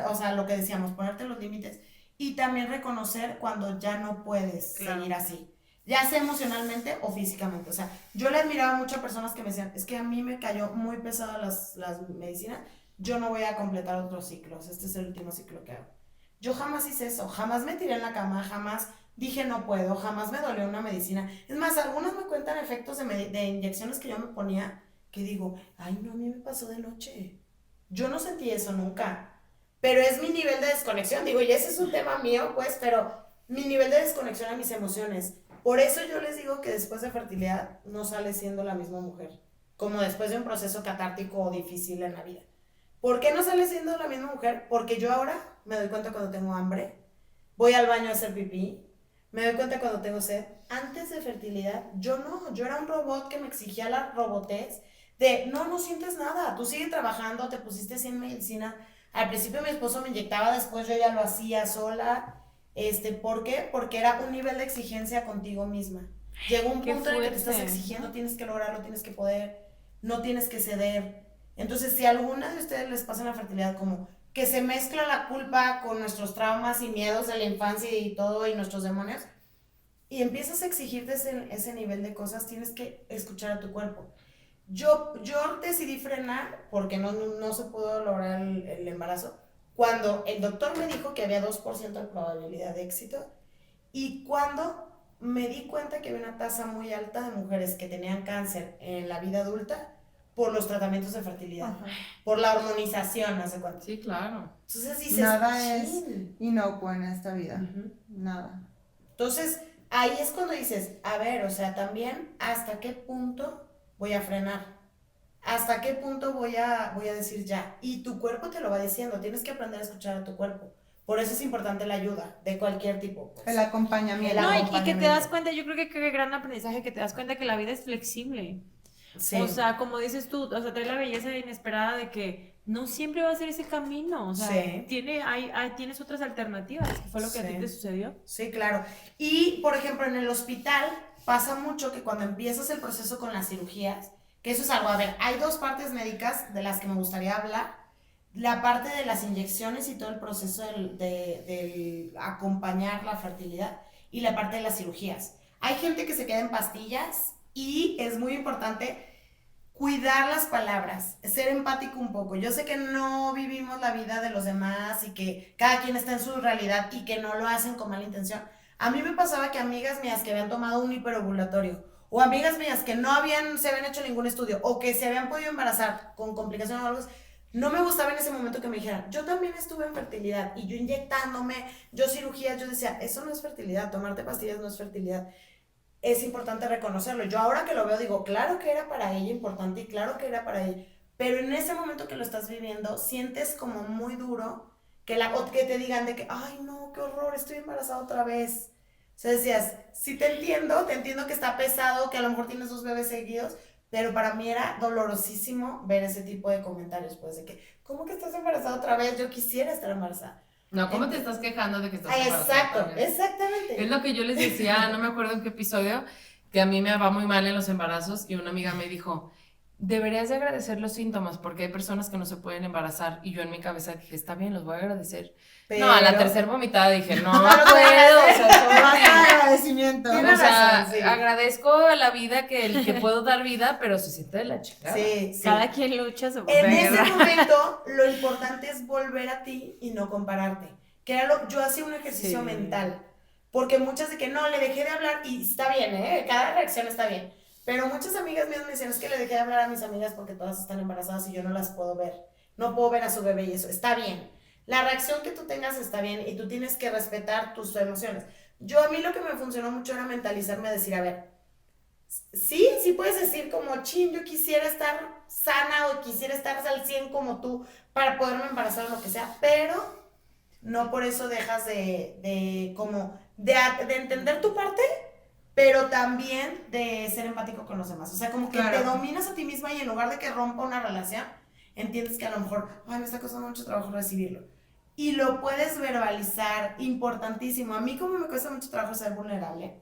o sea, lo que decíamos, ponerte los límites y también reconocer cuando ya no puedes seguir así, ya sea emocionalmente o físicamente. O sea, yo le admiraba mucho a personas que me decían, es que a mí me cayó muy pesado las medicinas, yo no voy a completar otros ciclos, este es el último ciclo que hago. Yo jamás hice eso, jamás me tiré en la cama, jamás dije no puedo, jamás me dolió una medicina. Es más, algunos me cuentan efectos de inyecciones que yo me ponía, que digo, ay no, a mí me pasó de noche. Yo no sentí eso nunca, pero es mi nivel de desconexión, digo, y ese es un tema mío, pues, pero mi nivel de desconexión a mis emociones. Por eso yo les digo que después de fertilidad no sales siendo la misma mujer, como después de un proceso catártico o difícil en la vida. ¿Por qué no sales siendo la misma mujer? Porque yo ahora me doy cuenta cuando tengo hambre, voy al baño a hacer pipí, me doy cuenta cuando tengo sed. Antes de fertilidad, yo era un robot que me exigía la robotez no sientes nada, tú sigue trabajando, te pusiste así en medicina. Al principio mi esposo me inyectaba, después yo ya lo hacía sola. ¿Por qué? Porque era un nivel de exigencia contigo misma. Llegó un Qué punto en el que te estás fuerte. exigiendo, tienes que lograrlo, tienes que poder, no tienes que ceder. Entonces, si a alguna de ustedes les pasa en la fertilidad como que se mezcla la culpa con nuestros traumas y miedos de la infancia y todo y nuestros demonios, y empiezas a exigirte ese nivel de cosas, tienes que escuchar a tu cuerpo. Yo decidí frenar porque no se pudo lograr el embarazo cuando el doctor me dijo que había 2% de probabilidad de éxito y cuando me di cuenta que había una tasa muy alta de mujeres que tenían cáncer en la vida adulta por los tratamientos de fertilidad, Ajá. por la hormonización, ¿no sé cuánto? Sí, claro. Entonces dices, Nada es "Chin". inocuo en esta vida. Ujú. Nada. Entonces, ahí es cuando dices, a ver, o sea, también hasta qué punto voy a frenar, hasta qué punto voy a decir ya. Y tu cuerpo te lo va diciendo, tienes que aprender a escuchar a tu cuerpo. Por eso es importante la ayuda, de cualquier tipo. Pues. El acompañamiento. El No, y que te acompañamiento. das cuenta, yo creo que qué gran aprendizaje, que te das cuenta que la vida es flexible. Sí. O sea, como dices tú, o sea, trae la belleza inesperada de que no siempre va a ser ese camino. O sea, Sí. tienes otras alternativas, que fue lo que a ti Sí. te sucedió. Sí, claro. Y, por ejemplo, en el hospital pasa mucho que cuando empiezas el proceso con las cirugías, que eso es algo, a ver, hay dos partes médicas de las que me gustaría hablar. La parte de las inyecciones y todo el proceso del acompañar la fertilidad y la parte de las cirugías. Hay gente que se queda en pastillas y es muy importante cuidar las palabras, ser empático un poco. Yo sé que no vivimos la vida de los demás y que cada quien está en su realidad y que no lo hacen con mala intención. A mí me pasaba que amigas mías que habían tomado un hiperovulatorio o amigas mías que no se habían hecho ningún estudio o que se habían podido embarazar con complicaciones o algo, no me gustaba en ese momento que me dijeran, yo también estuve en fertilidad y yo inyectándome, yo cirugías, yo decía, eso no es fertilidad, tomarte pastillas no es fertilidad. Es importante reconocerlo. Yo ahora que lo veo digo, claro que era para ella importante y claro que era para ella, pero en ese momento que lo estás viviendo, sientes como muy duro o que te digan de que, ay no, qué horror, estoy embarazada otra vez. O sea, decías, sí te entiendo que está pesado, que a lo mejor tienes 2 bebés seguidos, pero para mí era dolorosísimo ver ese tipo de comentarios, pues, de que, ¿cómo que estás embarazada otra vez? Yo quisiera estar embarazada. No, ¿cómo te estás quejando de que estás Ah, embarazada exacto, otra vez? exactamente. Es lo que yo les decía, no me acuerdo en qué episodio, que a mí me va muy mal en los embarazos y una amiga me dijo, deberías de agradecer los síntomas porque hay personas que no se pueden embarazar y yo en mi cabeza dije, está bien, los voy a agradecer. No, a la tercera vomitada dije, no, No lo puedo, o sea, Basta de sorry. agradecimiento. Tienes O sea, razón, sí. agradezco a la vida que puedo dar vida, pero se siente de la chingada. Sí, sí. Cada quien lucha su En propia ese guerra. momento, lo importante es volver a ti y no compararte. Que era yo hacía un ejercicio Sí. mental. Porque muchas de que no, le dejé de hablar y está bien, cada reacción está bien. Pero muchas amigas mías me decían, es que le dejé de hablar a mis amigas porque todas están embarazadas y yo no las puedo ver. No puedo ver a su bebé y eso. Está bien. La reacción que tú tengas está bien y tú tienes que respetar tus emociones. A mí lo que me funcionó mucho era mentalizarme a decir, a ver, sí puedes decir como, chin, yo quisiera estar sana o quisiera estar al 100 como tú para poderme embarazar o lo que sea, pero no por eso dejas de entender tu parte, pero también de ser empático con los demás. O sea, como que Claro. te dominas a ti misma y en lugar de que rompa una relación, entiendes que a lo mejor, ay, me está costando mucho trabajo recibirlo. Y lo puedes verbalizar, importantísimo. A mí como me cuesta mucho trabajo ser vulnerable,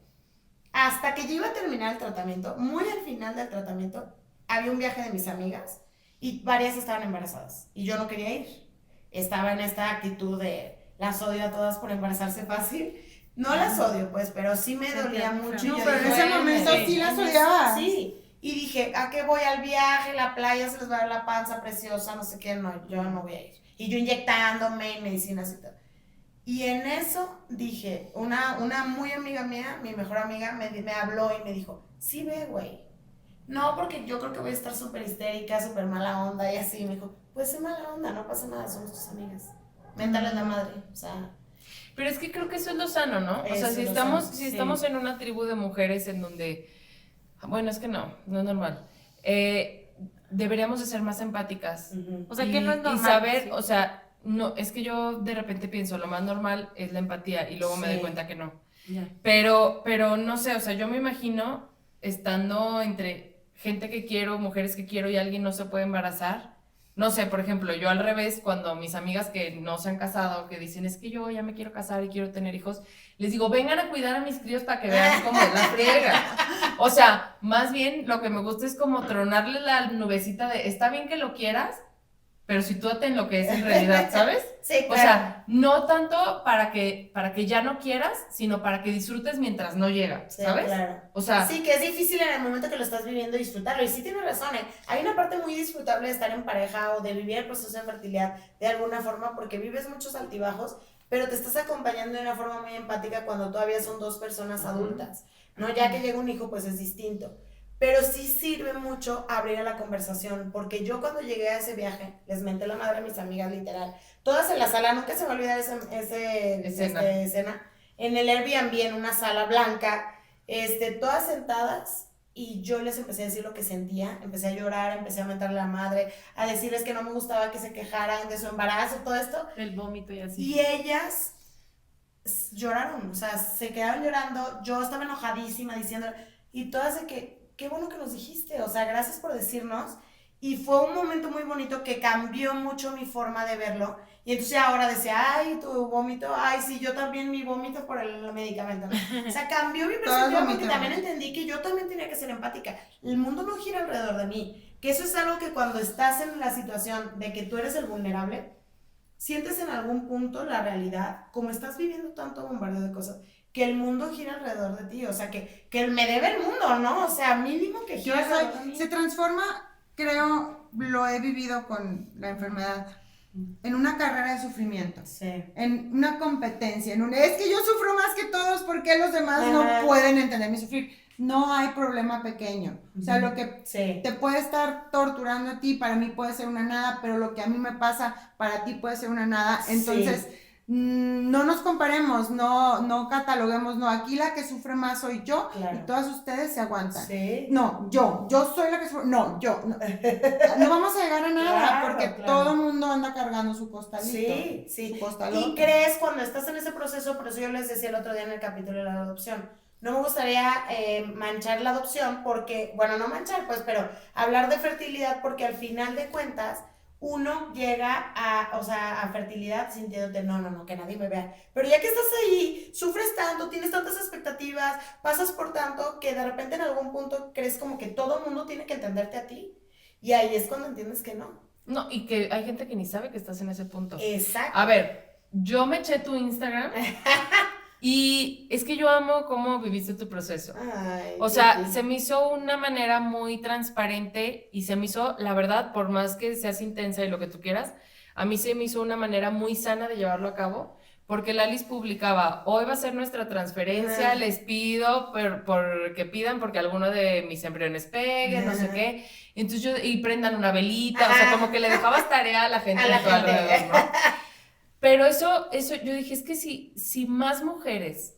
hasta que yo iba a terminar el tratamiento, muy al final del tratamiento, había un viaje de mis amigas y varias estaban embarazadas y yo no quería ir. Estaba en esta actitud de las odio a todas por embarazarse fácil. No las odio, pues, pero sí me dolía mucho. No, y yo pero en dije, ese bueno, momento sí las en eso, odiabas. Sí. Y dije, ¿a qué voy al viaje? La playa se les va a ver la panza preciosa, no sé qué. No, yo no voy a ir. Y yo inyectándome medicinas y todo. Y en eso dije, una muy amiga mía, mi mejor amiga, me habló y me dijo, sí ve, güey. No, porque yo creo que voy a estar súper histérica, súper mala onda y así. Me dijo, pues sé mala onda, no pasa nada, somos tus amigas. Méntale la madre, o sea. Pero es que creo que eso es lo sano, ¿no? O Eso sea, es si lo estamos, sano, si sí. estamos en una tribu de mujeres en donde, bueno, es que no es normal. Deberíamos de ser más empáticas. O sea, que no es normal. Y saber, Sí. o sea, no, es que yo de repente pienso, lo más normal es la empatía y luego me doy Sí. cuenta que no. Ya. Pero no sé, o sea, yo me imagino estando entre gente que quiero, mujeres que quiero y alguien no se puede embarazar. No sé, por ejemplo, yo al revés, cuando mis amigas que no se han casado, que dicen, es que yo ya me quiero casar y quiero tener hijos, les digo, vengan a cuidar a mis críos para que vean cómo es la friega. O sea, más bien lo que me gusta es como tronarle la nubecita de, está bien que lo quieras, pero sitúate en lo que es en realidad, ¿sabes? Sí, claro. O sea, no tanto para que ya no quieras, sino para que disfrutes mientras no llega, ¿sabes? Sí, claro. O sea, sí, que es difícil en el momento que lo estás viviendo disfrutarlo. Y sí tienes razón, ¿eh? Hay una parte muy disfrutable de estar en pareja o de vivir el proceso de fertilidad de alguna forma porque vives muchos altibajos, pero te estás acompañando de una forma muy empática cuando todavía son dos personas adultas, ¿no? Ya que llega un hijo, pues es distinto. Pero sí sirve mucho abrir a la conversación, porque yo cuando llegué a ese viaje, les menté la madre a mis amigas, literal, todas en la sala, nunca se me olvida esa escena, en el Airbnb, en una sala blanca, todas sentadas, y yo les empecé a decir lo que sentía, empecé a llorar, empecé a mentarle a la madre, a decirles que no me gustaba que se quejaran de su embarazo, todo esto. El vómito y así. Y ellas lloraron, o sea, se quedaron llorando, yo estaba enojadísima diciendo, y todas de que, qué bueno que nos dijiste, o sea, gracias por decirnos, y fue un momento muy bonito que cambió mucho mi forma de verlo, y entonces ahora decía, ay, tu vómito, ay, sí, yo también mi vómito por el medicamento, ¿no? O sea, cambió mi perspectiva porque también entendí que yo también tenía que ser empática, el mundo no gira alrededor de mí, que eso es algo que cuando estás en la situación de que tú eres el vulnerable, sientes en algún punto la realidad, como estás viviendo tanto bombardeo de cosas, que el mundo gira alrededor de ti, o sea, que me debe el mundo, ¿no? O sea, mínimo que gira alrededor de mí. Se transforma, creo, lo he vivido con la enfermedad, en una carrera de sufrimiento, sí. En una competencia, es que yo sufro más que todos, ¿por qué los demás no pueden entender mi sufrir? No hay problema pequeño, o sea, lo que te puede estar torturando a ti, para mí puede ser una nada, pero lo que a mí me pasa, para ti puede ser una nada, entonces no nos comparemos, no cataloguemos, no, aquí la que sufre más soy yo, y todas ustedes se aguantan, no, yo soy la que sufre, no vamos a llegar a nada, porque todo el mundo anda cargando su costalito, su costalote. Y crees cuando estás en ese proceso, por eso yo les decía el otro día en el capítulo de la adopción, no me gustaría manchar la adopción porque, bueno, no manchar pues, pero hablar de fertilidad porque al final de cuentas uno llega a fertilidad sintiéndote, no, que nadie me vea. Pero ya que estás ahí, sufres tanto, tienes tantas expectativas, pasas por tanto, que de repente en algún punto crees como que todo el mundo tiene que entenderte a ti. Y ahí es cuando entiendes que no. No, y que hay gente que ni sabe que estás en ese punto. Exacto. A ver, yo me eché tu Instagram y es que yo amo cómo viviste tu proceso. Ay, o sea, se me hizo una manera muy transparente y se me hizo, la verdad, por más que seas intensa y lo que tú quieras, a mí se me hizo una manera muy sana de llevarlo a cabo, porque Lalis publicaba, hoy va a ser nuestra transferencia, les pido por que pidan porque alguno de mis embriones pegue, no sé qué, entonces y prendan una velita, o sea, como que le dejabas tarea a la gente de tu alrededor, ¿no? Pero eso, yo dije, es que si más mujeres,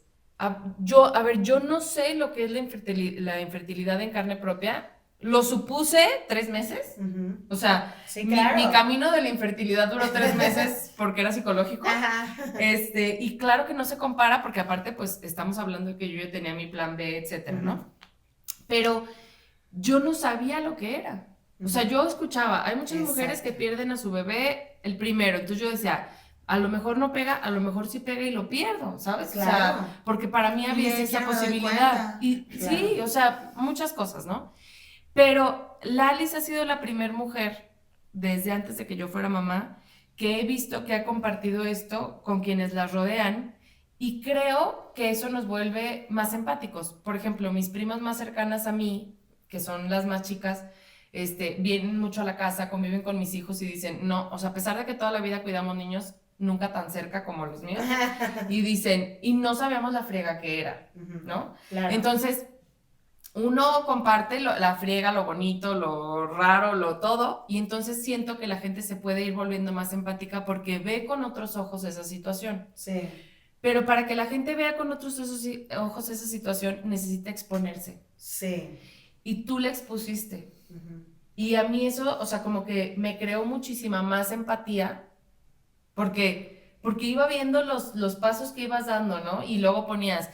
yo no sé lo que es la infertilidad en carne propia, lo supuse 3 meses, o sea, claro. mi camino de la infertilidad duró 3 meses porque era psicológico, y claro que no se compara porque aparte pues estamos hablando de que yo ya tenía mi plan B, etcétera, ¿no? Pero yo no sabía lo que era, o sea, yo escuchaba, hay muchas mujeres que pierden a su bebé el primero, entonces yo decía, a lo mejor no pega, a lo mejor sí pega y lo pierdo, ¿sabes? Claro. O sea, porque para mí había esa posibilidad. Y sí, o sea, muchas cosas, ¿no? Pero Lalis ha sido la primera mujer, desde antes de que yo fuera mamá, que he visto que ha compartido esto con quienes la rodean y creo que eso nos vuelve más empáticos. Por ejemplo, mis primas más cercanas a mí, que son las más chicas, vienen mucho a la casa, conviven con mis hijos y dicen, no, o sea, a pesar de que toda la vida cuidamos niños, nunca tan cerca como los míos, y dicen, y no sabíamos la friega que era, ¿no? Claro. Entonces, uno comparte la friega, lo bonito, lo raro, lo todo, y entonces siento que la gente se puede ir volviendo más empática porque ve con otros ojos esa situación. Sí. Pero para que la gente vea con otros ojos esa situación, necesita exponerse. Sí. Y tú le expusiste. Y a mí eso, o sea, como que me creó muchísima más empatía, porque porque iba viendo los pasos que ibas dando, ¿no? Y luego ponías,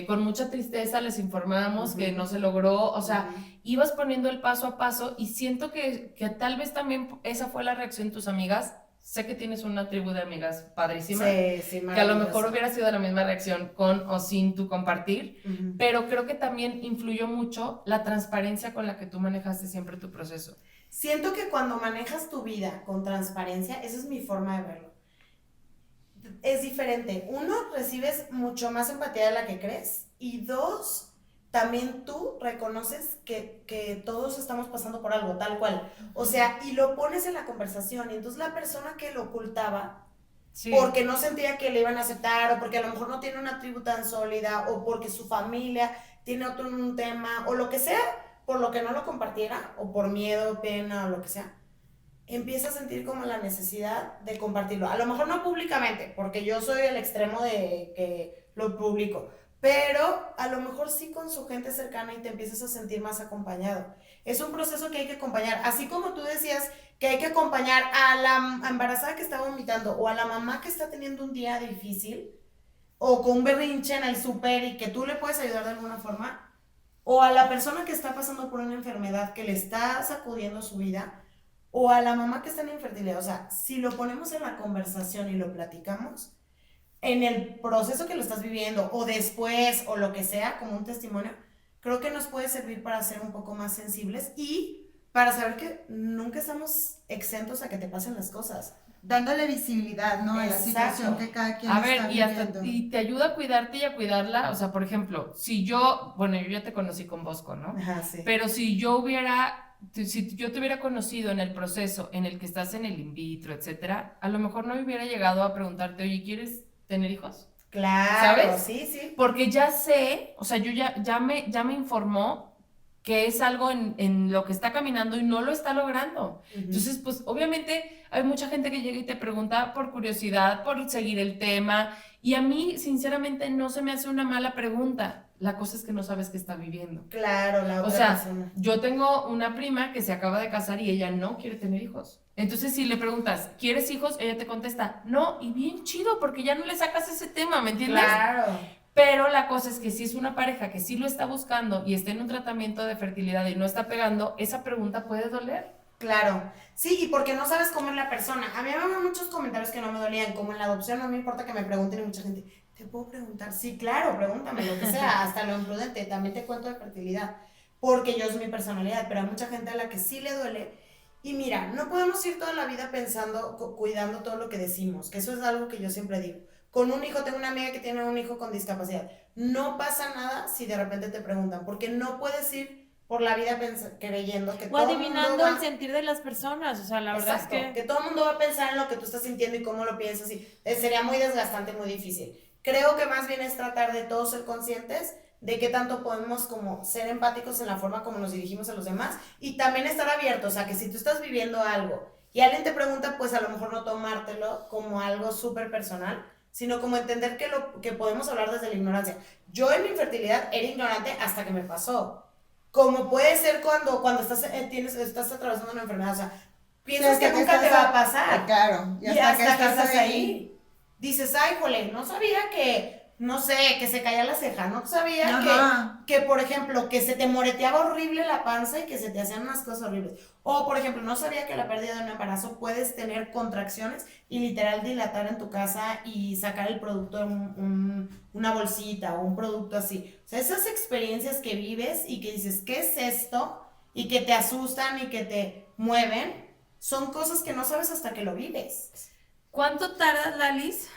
con mucha tristeza les informamos que no se logró, o sea, ibas poniendo el paso a paso y siento que tal vez también esa fue la reacción de tus amigas. Sé que tienes una tribu de amigas padrísima, sí, que a lo mejor hubiera sido la misma reacción con o sin tu compartir, pero creo que también influyó mucho la transparencia con la que tú manejaste siempre tu proceso. Siento que cuando manejas tu vida con transparencia, esa es mi forma de verlo. Es diferente. Uno, recibes mucho más empatía de la que crees. Y dos, también tú reconoces que todos estamos pasando por algo, tal cual. O sea, y lo pones en la conversación. Y entonces la persona que lo ocultaba, porque no sentía que le iban a aceptar, o porque a lo mejor no tiene una tribu tan sólida, o porque su familia tiene otro un tema, o lo que sea, por lo que no lo compartiera, o por miedo, pena, o lo que sea, empieza a sentir como la necesidad de compartirlo. A lo mejor no públicamente, porque yo soy el extremo de que lo publico, pero a lo mejor sí con su gente cercana y te empiezas a sentir más acompañado. Es un proceso que hay que acompañar, así como tú decías que hay que acompañar a la embarazada que está vomitando o a la mamá que está teniendo un día difícil o con un berrinche en el súper y que tú le puedes ayudar de alguna forma, o a la persona que está pasando por una enfermedad que le está sacudiendo su vida, o a la mamá que está en infertilidad. O sea, si lo ponemos en la conversación y lo platicamos, en el proceso que lo estás viviendo, o después, o lo que sea, como un testimonio, creo que nos puede servir para ser un poco más sensibles y para saber que nunca estamos exentos a que te pasen las cosas. Dándole visibilidad, ¿no? A la situación que cada quien está viviendo. Y te ayuda a cuidarte y a cuidarla. O sea, por ejemplo, yo ya te conocí con Bosco, ¿no? Ajá, sí. Pero si yo te hubiera conocido en el proceso en el que estás en el in vitro, etcétera, a lo mejor no me hubiera llegado a preguntarte, oye, ¿quieres tener hijos? Claro, ¿sabes? Sí. Porque ya sé, o sea, yo ya me informó que es algo en lo que está caminando y no lo está logrando. Entonces, pues, obviamente hay mucha gente que llega y te pregunta por curiosidad, por seguir el tema, y a mí, sinceramente, no se me hace una mala pregunta. La cosa es que no sabes qué está viviendo. Claro, la otra O sea, persona. yo tengo una prima que se acaba de casar y ella no quiere tener hijos. Entonces, si le preguntas, ¿quieres hijos? Ella te contesta, no, y bien chido, porque ya no le sacas ese tema, ¿me entiendes? Claro. Pero la cosa es que si es una pareja que sí lo está buscando y está en un tratamiento de fertilidad y no está pegando, esa pregunta puede doler. Claro, sí, y porque no sabes cómo es la persona. A mí me van muchos comentarios que no me dolían, como en la adopción, no me importa que me pregunten, y mucha gente, ¿te puedo preguntar? Sí, claro, pregúntame, lo que sea, hasta lo imprudente, también te cuento de fertilidad, porque yo es mi personalidad, pero hay mucha gente a la que sí le duele. Y mira, no podemos ir toda la vida pensando, cuidando todo lo que decimos, que eso es algo que yo siempre digo. Con un hijo, tengo una amiga que tiene un hijo con discapacidad. No pasa nada si de repente te preguntan, porque no puedes ir por la vida creyendo que o todo adivinando el sentir de las personas, o sea, la verdad Exacto, es que todo el mundo va a pensar en lo que tú estás sintiendo y cómo lo piensas y sería muy desgastante, muy difícil. Creo que más bien es tratar de todos ser conscientes de qué tanto podemos como ser empáticos en la forma como nos dirigimos a los demás y también estar abiertos a que si tú estás viviendo algo y alguien te pregunta, pues a lo mejor no tomártelo como algo súper personal, sino como entender que podemos hablar desde la ignorancia. Yo en mi infertilidad era ignorante hasta que me pasó. Como puede ser cuando estás atravesando una enfermedad, o sea, piensas que nunca te va a pasar. Claro, y hasta que estás ahí, dices, ay, jole, no sabía no sé, que se caía la ceja, no sabía que, por ejemplo, que se te moreteaba horrible la panza y que se te hacían unas cosas horribles. O, por ejemplo, no sabía que la pérdida de un embarazo puedes tener contracciones y literal dilatar en tu casa y sacar el producto en una bolsita o un producto así. O sea, esas experiencias que vives y que dices, ¿qué es esto? Y que te asustan y que te mueven, son cosas que no sabes hasta que lo vives. ¿Cuánto tardas, Lalis,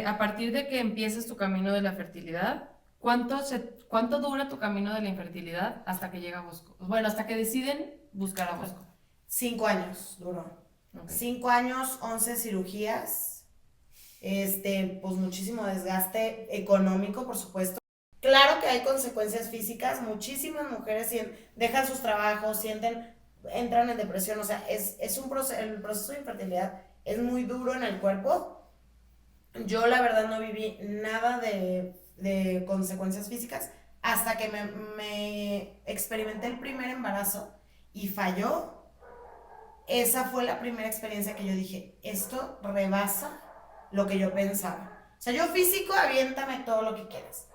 a partir de que empiezas tu camino de la fertilidad? ¿Cuánto dura tu camino de la infertilidad hasta que llega a Bosco? Bueno, hasta que deciden buscar a Bosco. 5 años duró. Okay. 5 años, 11 cirugías, pues muchísimo desgaste económico, por supuesto. Claro que hay consecuencias físicas, muchísimas mujeres dejan sus trabajos, entran en depresión, o sea, es un proceso, el proceso de infertilidad es muy duro en el cuerpo. Yo la verdad no viví nada de consecuencias físicas hasta que me experimenté el primer embarazo y falló. Esa fue la primera experiencia que yo dije, esto rebasa lo que yo pensaba. O sea, yo físico, aviéntame todo lo que quieras.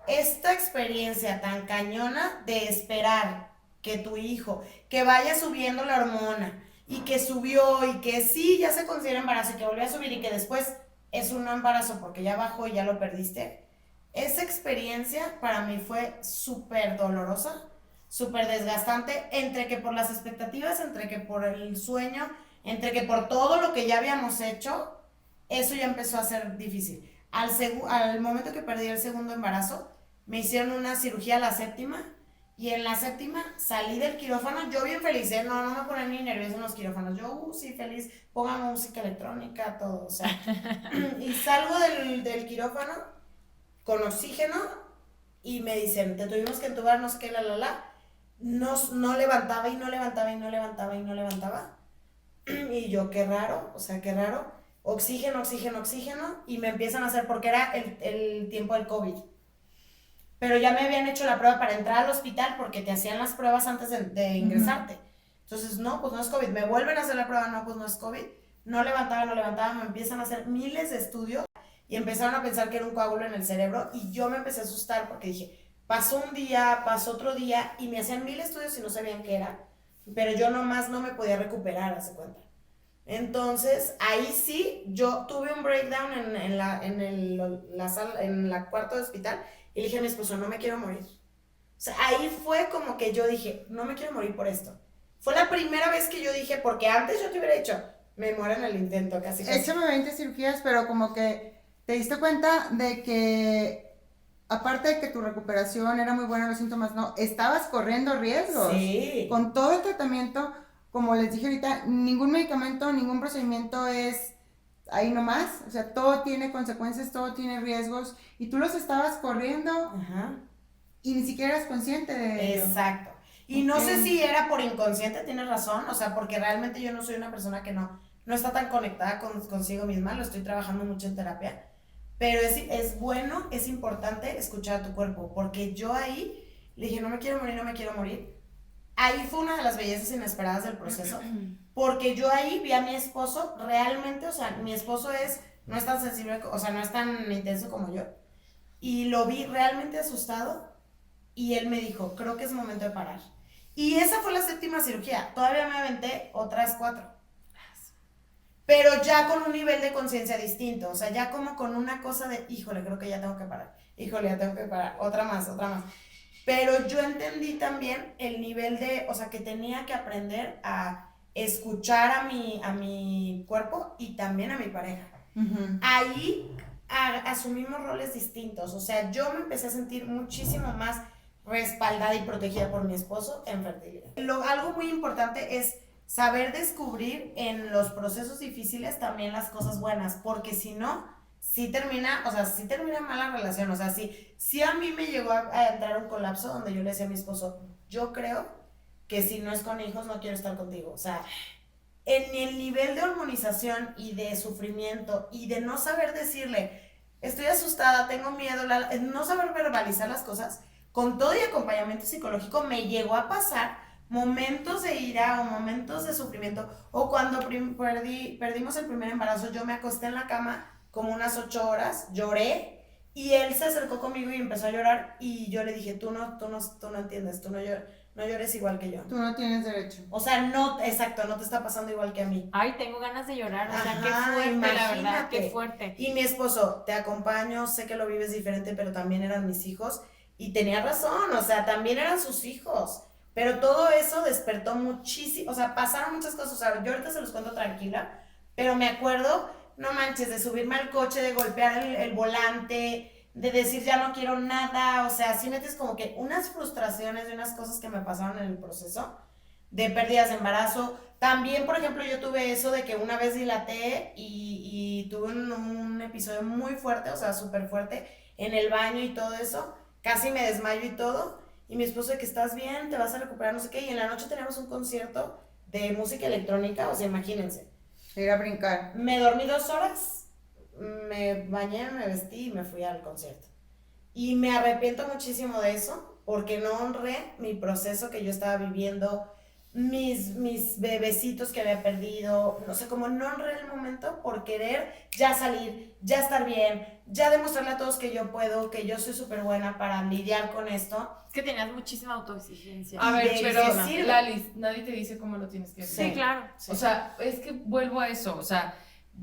Esta experiencia tan cañona de esperar que tu hijo, que vaya subiendo la hormona y que subió y que sí, ya se considera embarazo y que volvió a subir y que después es un no embarazo porque ya bajó y ya lo perdiste, esa experiencia para mí fue súper dolorosa, súper desgastante, entre que por las expectativas, entre que por el sueño, entre que por todo lo que ya habíamos hecho, eso ya empezó a ser difícil. Al momento que perdí el segundo embarazo, me hicieron una cirugía a la séptima, y en la séptima salí del quirófano, yo bien feliz, ¿eh? No me ponen ni nerviosa en los quirófanos, yo sí feliz, pongan música electrónica, todo, o sea, y salgo del quirófano con oxígeno y me dicen, te tuvimos que entubar, no sé qué, no levantaba y no levantaba y no levantaba y no levantaba, y yo, qué raro, o sea, qué raro, oxígeno, oxígeno, oxígeno, y me empiezan a hacer, porque era el tiempo del COVID, pero ya me habían hecho la prueba para entrar al hospital porque te hacían las pruebas antes de ingresarte. Entonces, no, pues no es COVID. Me vuelven a hacer la prueba, no, pues no es COVID. No levantaba, me empiezan a hacer miles de estudios y empezaron a pensar que era un coágulo en el cerebro y yo me empecé a asustar porque dije, pasó un día, pasó otro día y me hacían 1000 estudios y no sabían qué era, pero yo nomás no me podía recuperar, hace cuenta. Entonces, ahí sí, yo tuve un breakdown en la cuarto de hospital y le dije a mi esposo, no me quiero morir. O sea, ahí fue como que yo dije, no me quiero morir por esto. Fue la primera vez que yo dije, porque antes yo te hubiera dicho, me muero en el intento, casi. Échame 20 cirugías, pero como que te diste cuenta de que, aparte de que tu recuperación era muy buena, los síntomas no, estabas corriendo riesgos. Sí. Con todo el tratamiento, como les dije ahorita, ningún medicamento, ningún procedimiento es ahí nomás, o sea, todo tiene consecuencias, todo tiene riesgos, y tú los estabas corriendo. Ajá. Y ni siquiera eras consciente de ello. Exacto. Y no sé si era por inconsciente, tienes razón, o sea, porque realmente yo no soy una persona que no está tan conectada consigo misma, lo estoy trabajando mucho en terapia, pero es bueno, es importante escuchar a tu cuerpo, porque yo ahí le dije, no me quiero morir, no me quiero morir. Ahí fue una de las bellezas inesperadas del proceso, porque yo ahí vi a mi esposo realmente, o sea, mi esposo no es tan sensible, o sea, no es tan intenso como yo, y lo vi realmente asustado, y él me dijo, creo que es momento de parar. Y esa fue la séptima cirugía, todavía me aventé otras 4, pero ya con un nivel de conciencia distinto, o sea, ya como con una cosa de, híjole, creo que ya tengo que parar, híjole, ya tengo que parar, otra más. Pero yo entendí también el nivel de, o sea, que tenía que aprender a escuchar a mi cuerpo y también a mi pareja. Ahí asumimos roles distintos, o sea, yo me empecé a sentir muchísimo más respaldada y protegida por mi esposo en fertilidad. Algo muy importante es saber descubrir en los procesos difíciles también las cosas buenas, porque si no, sí termina mal la relación, o sea, sí a mí me llegó a entrar un colapso donde yo le decía a mi esposo, yo creo que si no es con hijos no quiero estar contigo, o sea, en el nivel de hormonización y de sufrimiento y de no saber decirle, estoy asustada, tengo miedo, no saber verbalizar las cosas, con todo y acompañamiento psicológico me llegó a pasar momentos de ira o momentos de sufrimiento, o cuando perdimos el primer embarazo, yo me acosté en la cama como unas 8 horas, lloré, y él se acercó conmigo y empezó a llorar, y yo le dije, tú no entiendes, tú no llores igual que yo. Tú no tienes derecho. O sea, no, exacto, no te está pasando igual que a mí. Ay, tengo ganas de llorar, o sea, Ajá, qué fuerte, imagínate. la verdad, qué fuerte. Y mi esposo, te acompaño, sé que lo vives diferente, pero también eran mis hijos, y tenía razón, o sea, también eran sus hijos. Pero todo eso despertó muchísimo, o sea, pasaron muchas cosas, o sea, yo ahorita se los cuento tranquila, pero me acuerdo, no manches, de subirme al coche, de golpear el volante, de decir ya no quiero nada, o sea, sí metes como que unas frustraciones de unas cosas que me pasaron en el proceso, de pérdidas de embarazo. También, por ejemplo, yo tuve eso de que una vez dilaté y tuve un episodio muy fuerte, o sea, súper fuerte, en el baño y todo eso, casi me desmayo y todo. Y mi esposo de que estás bien, te vas a recuperar, no sé qué, y en la noche teníamos un concierto de música electrónica, o sea, imagínense. Ir a brincar. Me dormí 2 horas, me bañé, me vestí y me fui al concierto. Y me arrepiento muchísimo de eso, porque no honré mi proceso que yo estaba viviendo mis bebecitos que había perdido, no sé, como no honré el momento por querer ya salir, ya estar bien, ya demostrarle a todos que yo puedo, que yo soy súper buena para lidiar con esto. Es que tenías muchísima autoexigencia. A ver, pero sí, Lalis, nadie te dice cómo lo tienes que hacer. Sí, claro. Sí. O sea, es que vuelvo a eso, o sea,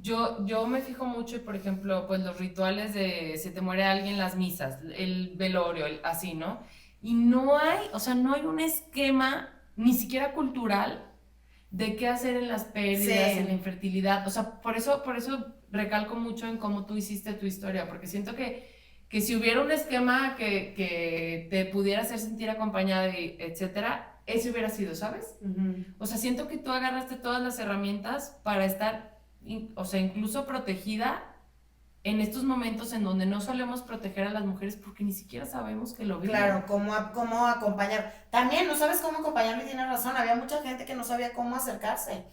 yo me fijo mucho, por ejemplo, pues los rituales de se te muere alguien, las misas, el velorio, así, ¿no? Y no hay, o sea, no hay un esquema, ni siquiera cultural, de qué hacer en las pérdidas, Sí. en la infertilidad. O sea, por eso recalco mucho en cómo tú hiciste tu historia, porque siento que si hubiera un esquema que te pudiera hacer sentir acompañada, y etcétera, ese hubiera sido, ¿sabes? O sea, siento que tú agarraste todas las herramientas para estar, o sea, incluso protegida en estos momentos en donde no solemos proteger a las mujeres porque ni siquiera sabemos que lo viven. Claro, cómo acompañar. También no sabes cómo acompañarlo y tienes razón, había mucha gente que no sabía cómo acercarse.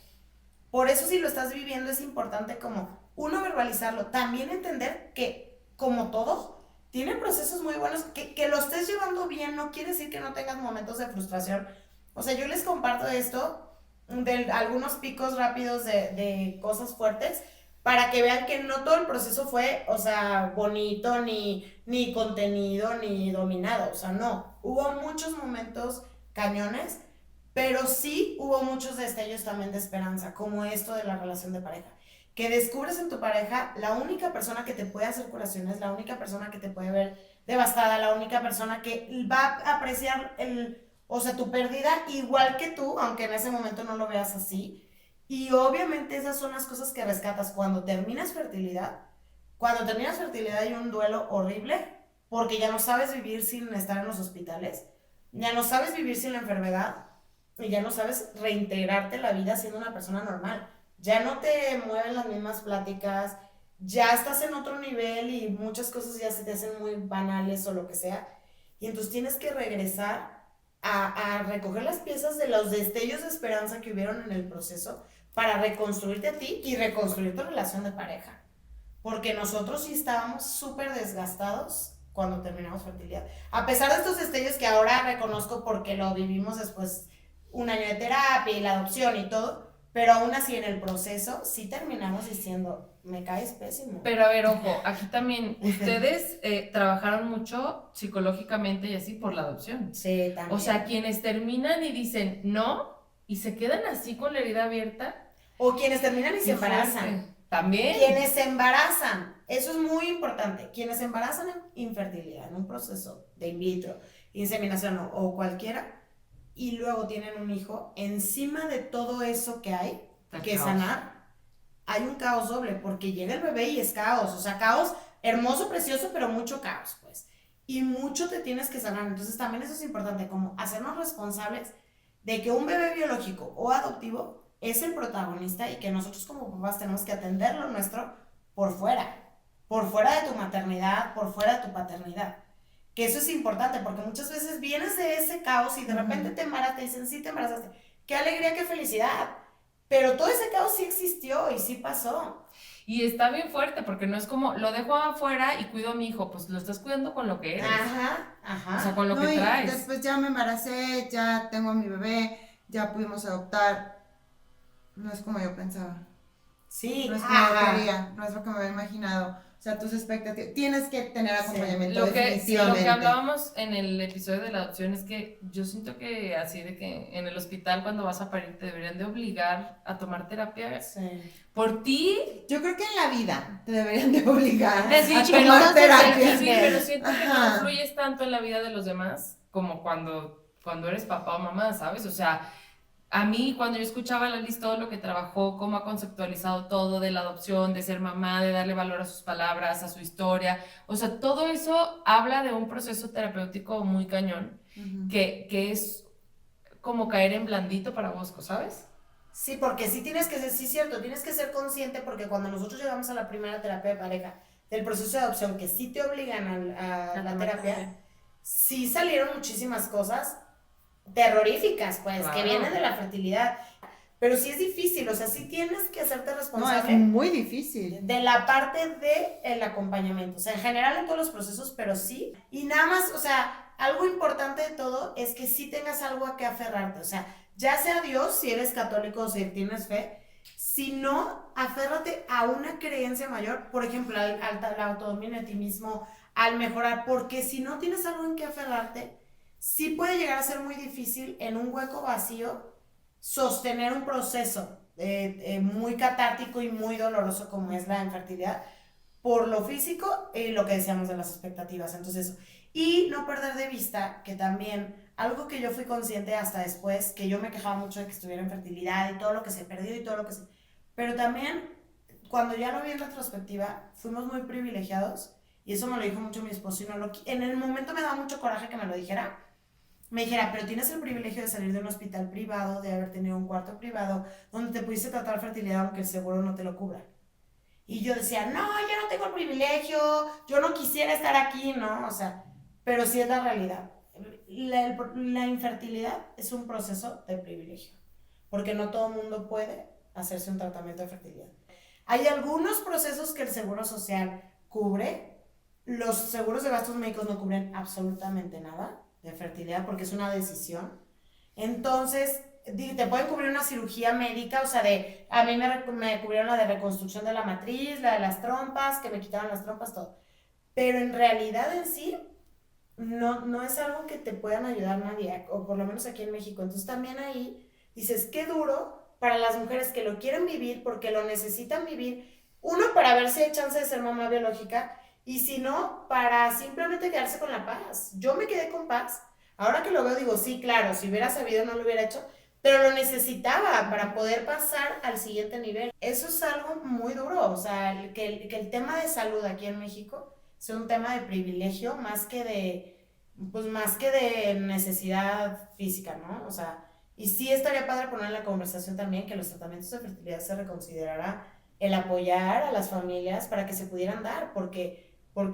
Por eso si lo estás viviendo es importante como, uno, verbalizarlo, también entender que, como todo, tiene procesos muy buenos, que lo estés llevando bien no quiere decir que no tengas momentos de frustración. O sea, yo les comparto esto de algunos picos rápidos de cosas fuertes, para que vean que no todo el proceso fue, o sea, bonito, ni contenido, ni dominado, o sea, no. Hubo muchos momentos cañones, pero sí hubo muchos destellos también de esperanza, como esto de la relación de pareja. Que descubres en tu pareja la única persona que te puede hacer curaciones, la única persona que te puede ver devastada, la única persona que va a apreciar o sea, tu pérdida igual que tú, aunque en ese momento no lo veas así. Y obviamente esas son las cosas que rescatas cuando terminas fertilidad. Cuando terminas fertilidad hay un duelo horrible, porque ya no sabes vivir sin estar en los hospitales, ya no sabes vivir sin la enfermedad, y ya no sabes reintegrarte en la vida siendo una persona normal. Ya no te mueven las mismas pláticas, ya estás en otro nivel y muchas cosas ya se te hacen muy banales o lo que sea. Y entonces tienes que regresar a recoger las piezas de los destellos de esperanza que hubieron en el proceso para reconstruirte a ti y reconstruir tu relación de pareja. Porque nosotros sí estábamos súper desgastados cuando terminamos fertilidad. A pesar de estos destellos que ahora reconozco porque lo vivimos después un año de terapia y la adopción y todo, pero aún así en el proceso sí terminamos diciendo, me caes pésimo. Pero a ver, ojo, aquí también ustedes trabajaron mucho psicológicamente y así por la adopción. Sí, también. O sea, quienes terminan y dicen no y se quedan así con la herida abierta. O quienes terminan y se qué embarazan. fuerte. También. Quienes se embarazan, eso es muy importante. Quienes se embarazan en infertilidad, en un proceso de in vitro, inseminación o cualquiera, y luego tienen un hijo, encima de todo eso que hay que sanar, hay un caos doble, porque llega el bebé y es caos, o sea, caos hermoso, precioso, pero mucho caos, pues. Y mucho te tienes que sanar. Entonces también eso es importante, como hacernos responsables de que un bebé biológico o adoptivo es el protagonista y que nosotros como papás tenemos que atender lo nuestro por fuera de tu maternidad, por fuera de tu paternidad. Que eso es importante, porque muchas veces vienes de ese caos y de repente te embarazas, te dicen, sí te embarazaste. ¡Qué alegría, qué felicidad! Pero todo ese caos sí existió y sí pasó. Y está bien fuerte, porque no es como, lo dejo afuera y cuido a mi hijo, pues lo estás cuidando con lo que eres. Ajá. O sea, con lo No, que y traes. después ya me embaracé, ya tengo a mi bebé, ya pudimos adoptar. No es como yo pensaba. Sí, No es como yo quería, no es lo que me había imaginado. O sea, tus expectativas, tienes que tener acompañamiento, Lo que definitivamente. hablábamos en el episodio de la adopción es que yo siento que así de que en el hospital cuando vas a parir te deberían de obligar a tomar terapia Sí. por ti. Yo creo que en la vida te deberían de obligar Desde a chiquitos tomar desde terapia. Sí, pero siento que no Ajá. influyes tanto en la vida de los demás como cuando eres papá o mamá, ¿sabes? O sea, a mí cuando yo escuchaba a Lalis todo lo que trabajó, cómo ha conceptualizado todo de la adopción, de ser mamá, de darle valor a sus palabras, a su historia, o sea, todo eso habla de un proceso terapéutico muy cañón, que es como caer en blandito para Bosco, ¿sabes? Sí, porque sí tienes que ser, sí cierto, tienes que ser consciente, porque cuando nosotros llegamos a la primera terapia de pareja del proceso de adopción, que sí te obligan a la terapia, sí salieron muchísimas cosas terroríficas, pues, Claro. que vienen de la fertilidad. Pero sí es difícil, o sea, sí tienes que hacerte No, responsable es muy difícil. de la parte del acompañamiento, o sea, en general en todos los procesos, pero sí. Y nada más, o sea, algo importante de todo es que sí tengas algo a que aferrarte, o sea, ya sea Dios, si eres católico o si tienes fe, sino aférrate a una creencia mayor, por ejemplo, al autodominio de ti mismo, al mejorar, porque si no tienes algo en que aferrarte, sí puede llegar a ser muy difícil en un hueco vacío sostener un proceso muy catártico y muy doloroso como es la infertilidad, por lo físico y lo que decíamos de las expectativas. Entonces, y no perder de vista que también algo que yo fui consciente hasta después, que yo me quejaba mucho de que estuviera en fertilidad y todo lo que se perdió y todo lo que se... Pero también, cuando ya lo vi en retrospectiva, fuimos muy privilegiados y eso me lo dijo mucho mi esposo y no lo... En el momento me daba mucho coraje que me lo dijera. Me dijera, pero tienes el privilegio de salir de un hospital privado, de haber tenido un cuarto privado, donde te pudiste tratar fertilidad aunque el seguro no te lo cubra. Y yo decía, no, yo no tengo el privilegio, yo no quisiera estar aquí, ¿no? O sea, pero sí es la realidad. La infertilidad es un proceso de privilegio, porque no todo el mundo puede hacerse un tratamiento de fertilidad. Hay algunos procesos que el Seguro Social cubre, los seguros de gastos médicos no cubren absolutamente nada de fertilidad porque es una decisión. Entonces, te pueden cubrir una cirugía médica, o sea, a mí me cubrieron la de reconstrucción de la matriz, la de las trompas, que me quitaron las trompas, todo. Pero en realidad en sí, no es algo que te puedan ayudar nadie, o por lo menos aquí en México. Entonces también ahí dices, qué duro para las mujeres que lo quieren vivir porque lo necesitan vivir. Uno, para ver si hay chance de ser mamá biológica, y si no, para simplemente quedarse con la paz. Yo me quedé con paz. Ahora que lo veo, digo, sí, claro, si hubiera sabido no lo hubiera hecho, pero lo necesitaba para poder pasar al siguiente nivel. Eso es algo muy duro, o sea, que el tema de salud aquí en México sea un tema de privilegio más que de necesidad física, ¿no? O sea, y sí estaría padre poner en la conversación también que los tratamientos de fertilidad se reconsiderara el apoyar a las familias para que se pudieran dar, porque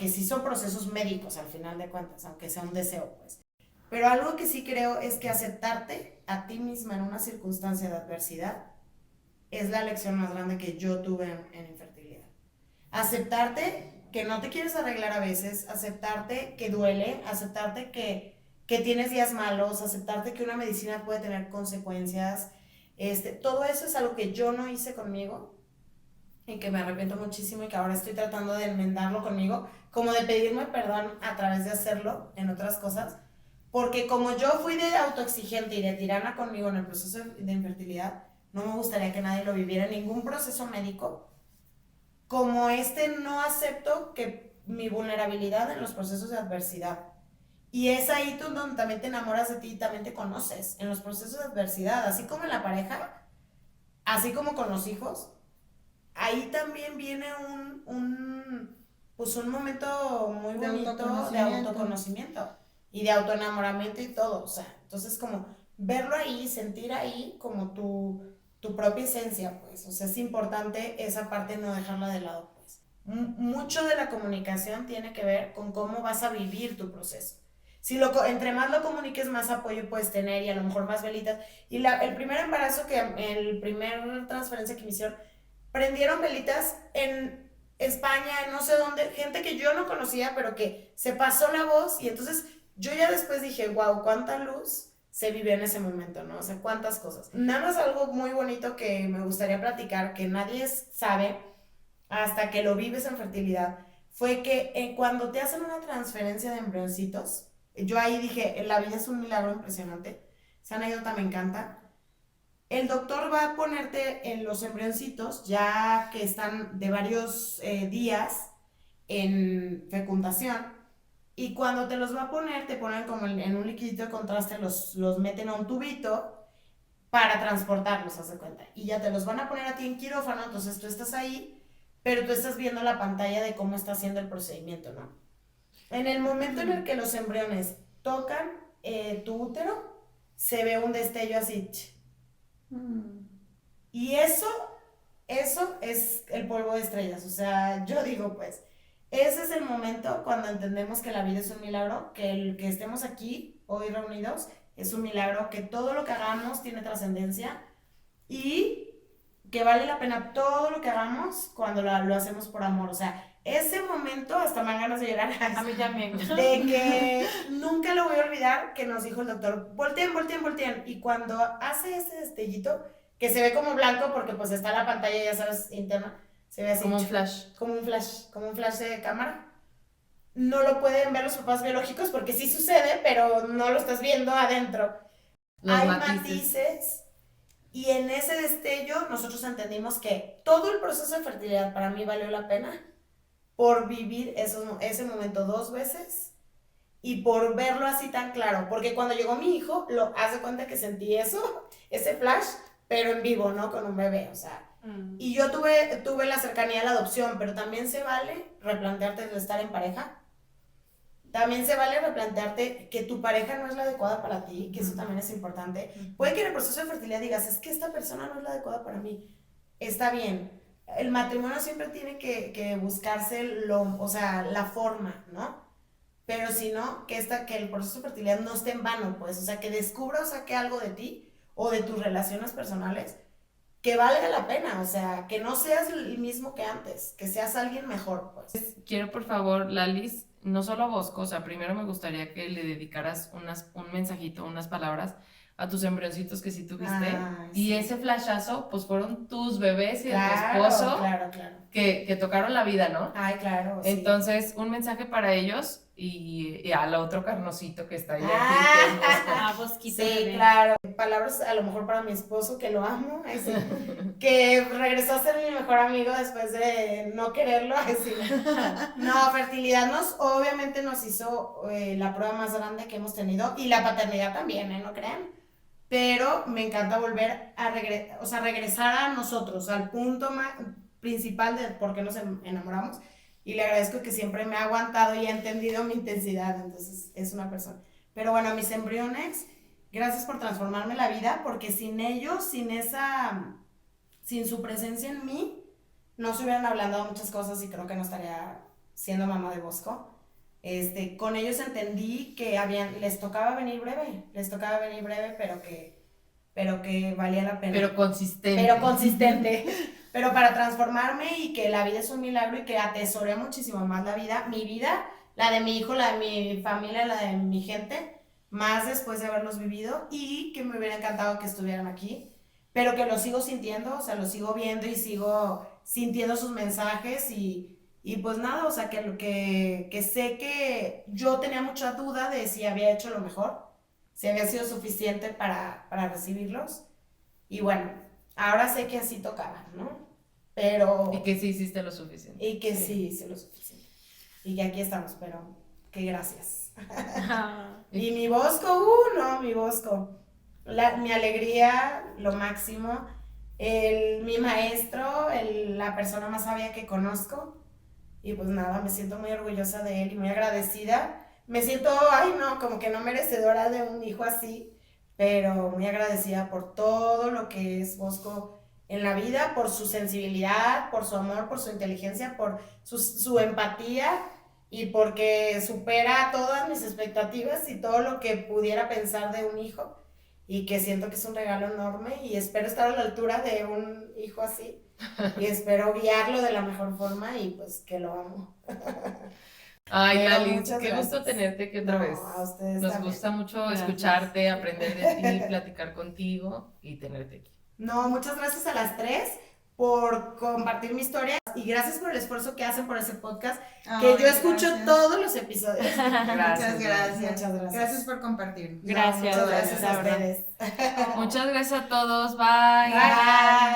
sí son procesos médicos al final de cuentas, aunque sea un deseo, pues. Pero algo que sí creo es que aceptarte a ti misma en una circunstancia de adversidad es la lección más grande que yo tuve en infertilidad. Aceptarte que no te quieres arreglar a veces, aceptarte que duele, aceptarte que tienes días malos, aceptarte que una medicina puede tener consecuencias. Todo eso es algo que yo no hice conmigo y que me arrepiento muchísimo y que ahora estoy tratando de enmendarlo conmigo, como de pedirme perdón a través de hacerlo en otras cosas, porque como yo fui de autoexigente y de tirana conmigo en el proceso de infertilidad, no me gustaría que nadie lo viviera en ningún proceso médico, como no acepto que mi vulnerabilidad en los procesos de adversidad. Y es ahí tú donde también te enamoras de ti y también te conoces, en los procesos de adversidad, así como en la pareja, así como con los hijos. Ahí también viene pues un momento muy bonito de autoconocimiento y de autoenamoramiento y todo, o sea, entonces como verlo ahí, sentir ahí como tu propia esencia, pues, o sea, es importante esa parte no dejarla de lado, pues. Mucho de la comunicación tiene que ver con cómo vas a vivir tu proceso. Si entre más lo comuniques, más apoyo puedes tener y a lo mejor más velitas. Y el primer embarazo, el primer transferencia que me hicieron, prendieron velitas en España, en no sé dónde, gente que yo no conocía, pero que se pasó la voz y entonces yo ya después dije, wow, cuánta luz se vive en ese momento, ¿no? O sea, cuántas cosas. Nada más algo muy bonito que me gustaría platicar, que nadie sabe hasta que lo vives en fertilidad, fue que cuando te hacen una transferencia de embrioncitos, yo ahí dije, la vida es un milagro impresionante, esa anécdota me encanta. El doctor va a ponerte en los embrioncitos, ya que están de varios días en fecundación, y cuando te los va a poner, te ponen como en un liquidito de contraste, los meten a un tubito para transportarlos, haz de cuenta. Y ya te los van a poner a ti en quirófano, entonces tú estás ahí, pero tú estás viendo la pantalla de cómo está haciendo el procedimiento, ¿no? En el momento en el que los embriones tocan tu útero, se ve un destello así. Y eso es el polvo de estrellas. O sea, yo digo, pues, ese es el momento cuando entendemos que la vida es un milagro, que el que estemos aquí hoy reunidos es un milagro, que todo lo que hagamos tiene trascendencia y que vale la pena todo lo que hagamos cuando lo hacemos por amor. O sea, ese momento hasta me dan ganas de llorar. A mí también. De que nunca lo voy a olvidar que nos dijo el doctor, volteen, volteen, volteen. Y cuando hace ese destellito, que se ve como blanco porque pues está la pantalla, ya sabes, interna, se ve así. Como un flash. Como un flash de cámara. No lo pueden ver los papás biológicos porque sí sucede, pero no lo estás viendo adentro. Hay matices. Y en ese destello nosotros entendimos que todo el proceso de fertilidad para mí valió la pena por vivir ese momento 2 veces y por verlo así tan claro. Porque cuando llegó mi hijo, hace cuenta que sentí eso, ese flash, pero en vivo, ¿no? Con un bebé, o sea. Y yo tuve la cercanía a la adopción, pero también se vale replantearte de estar en pareja. También se vale replantearte que tu pareja no es la adecuada para ti, que eso también es importante. Puede que en el proceso de fertilidad digas, es que esta persona no es la adecuada para mí. Está bien. El matrimonio siempre tiene que buscarse o sea, la forma, ¿no? Pero si no, que el proceso de fertilidad no esté en vano, pues. O sea, que descubra o saque algo de ti o de tus relaciones personales que valga la pena. O sea, que no seas el mismo que antes, que seas alguien mejor, pues. Quiero, por favor, Lalis, no solo a Bosco, o sea, primero me gustaría que le dedicaras un mensajito, unas palabras a tus embrioncitos que sí tuviste. Ay, y sí. ese flashazo, pues fueron tus bebés y el Claro, tu esposo claro. que tocaron la vida, ¿no? Ay, claro, sí. Entonces, un mensaje para ellos y al otro carnosito que está ahí. Bosquito. Sí, bebé. claro. Palabras a lo mejor para mi esposo, que lo amo, sí, que regresó a ser mi mejor amigo después de no quererlo. Sí. No, fertilidad obviamente nos hizo la prueba más grande que hemos tenido y la paternidad también, ¿no crean? Pero me encanta volver a regresar a nosotros, al punto principal de por qué nos enamoramos. Y le agradezco que siempre me ha aguantado y ha entendido mi intensidad, entonces es una persona. Pero bueno, mis embriones, gracias por transformarme la vida, porque sin ellos, sin su presencia en mí, no se hubieran hablado muchas cosas y creo que no estaría siendo mamá de Bosco. Con ellos entendí que les tocaba venir breve, pero que valía la pena. Pero consistente. Pero para transformarme y que la vida es un milagro y que atesoré muchísimo más mi vida, la de mi hijo, la de mi familia, la de mi gente, más después de haberlos vivido y que me hubiera encantado que estuvieran aquí, pero que los sigo sintiendo, o sea, los sigo viendo y sigo sintiendo sus mensajes y pues nada, o sea, que sé que yo tenía mucha duda de si había hecho lo mejor, si había sido suficiente para recibirlos y bueno, ahora sé que así tocaba, ¿no? Pero... Y que sí hiciste lo suficiente. Y que sí hice lo suficiente. Y que aquí estamos, pero que gracias. Y mi Bosco, no, mi Bosco. Mi alegría, lo máximo. Mi maestro, la persona más sabia que conozco. Y pues nada, me siento muy orgullosa de él y muy agradecida. Me siento, como que no merecedora de un hijo así, pero muy agradecida por todo lo que es Bosco en la vida, por su sensibilidad, por su amor, por su inteligencia, por su empatía y porque supera todas mis expectativas y todo lo que pudiera pensar de un hijo y que siento que es un regalo enorme y espero estar a la altura de un hijo así y espero guiarlo de la mejor forma y pues que lo amo. Ay, Pero Lalis, muchas qué gracias. gusto tenerte aquí otra vez. A ustedes Nos también. gusta mucho Gracias. escucharte, aprender de ti, platicar contigo y tenerte aquí. No, muchas gracias a las 3 por compartir mi historia y gracias por el esfuerzo que hacen por ese podcast, que yo escucho todos los episodios. Muchas gracias. Muchas gracias. Gracias por compartir. Gracias, Muchas gracias la a verdad. ustedes. Muchas gracias a todos. Bye. Bye.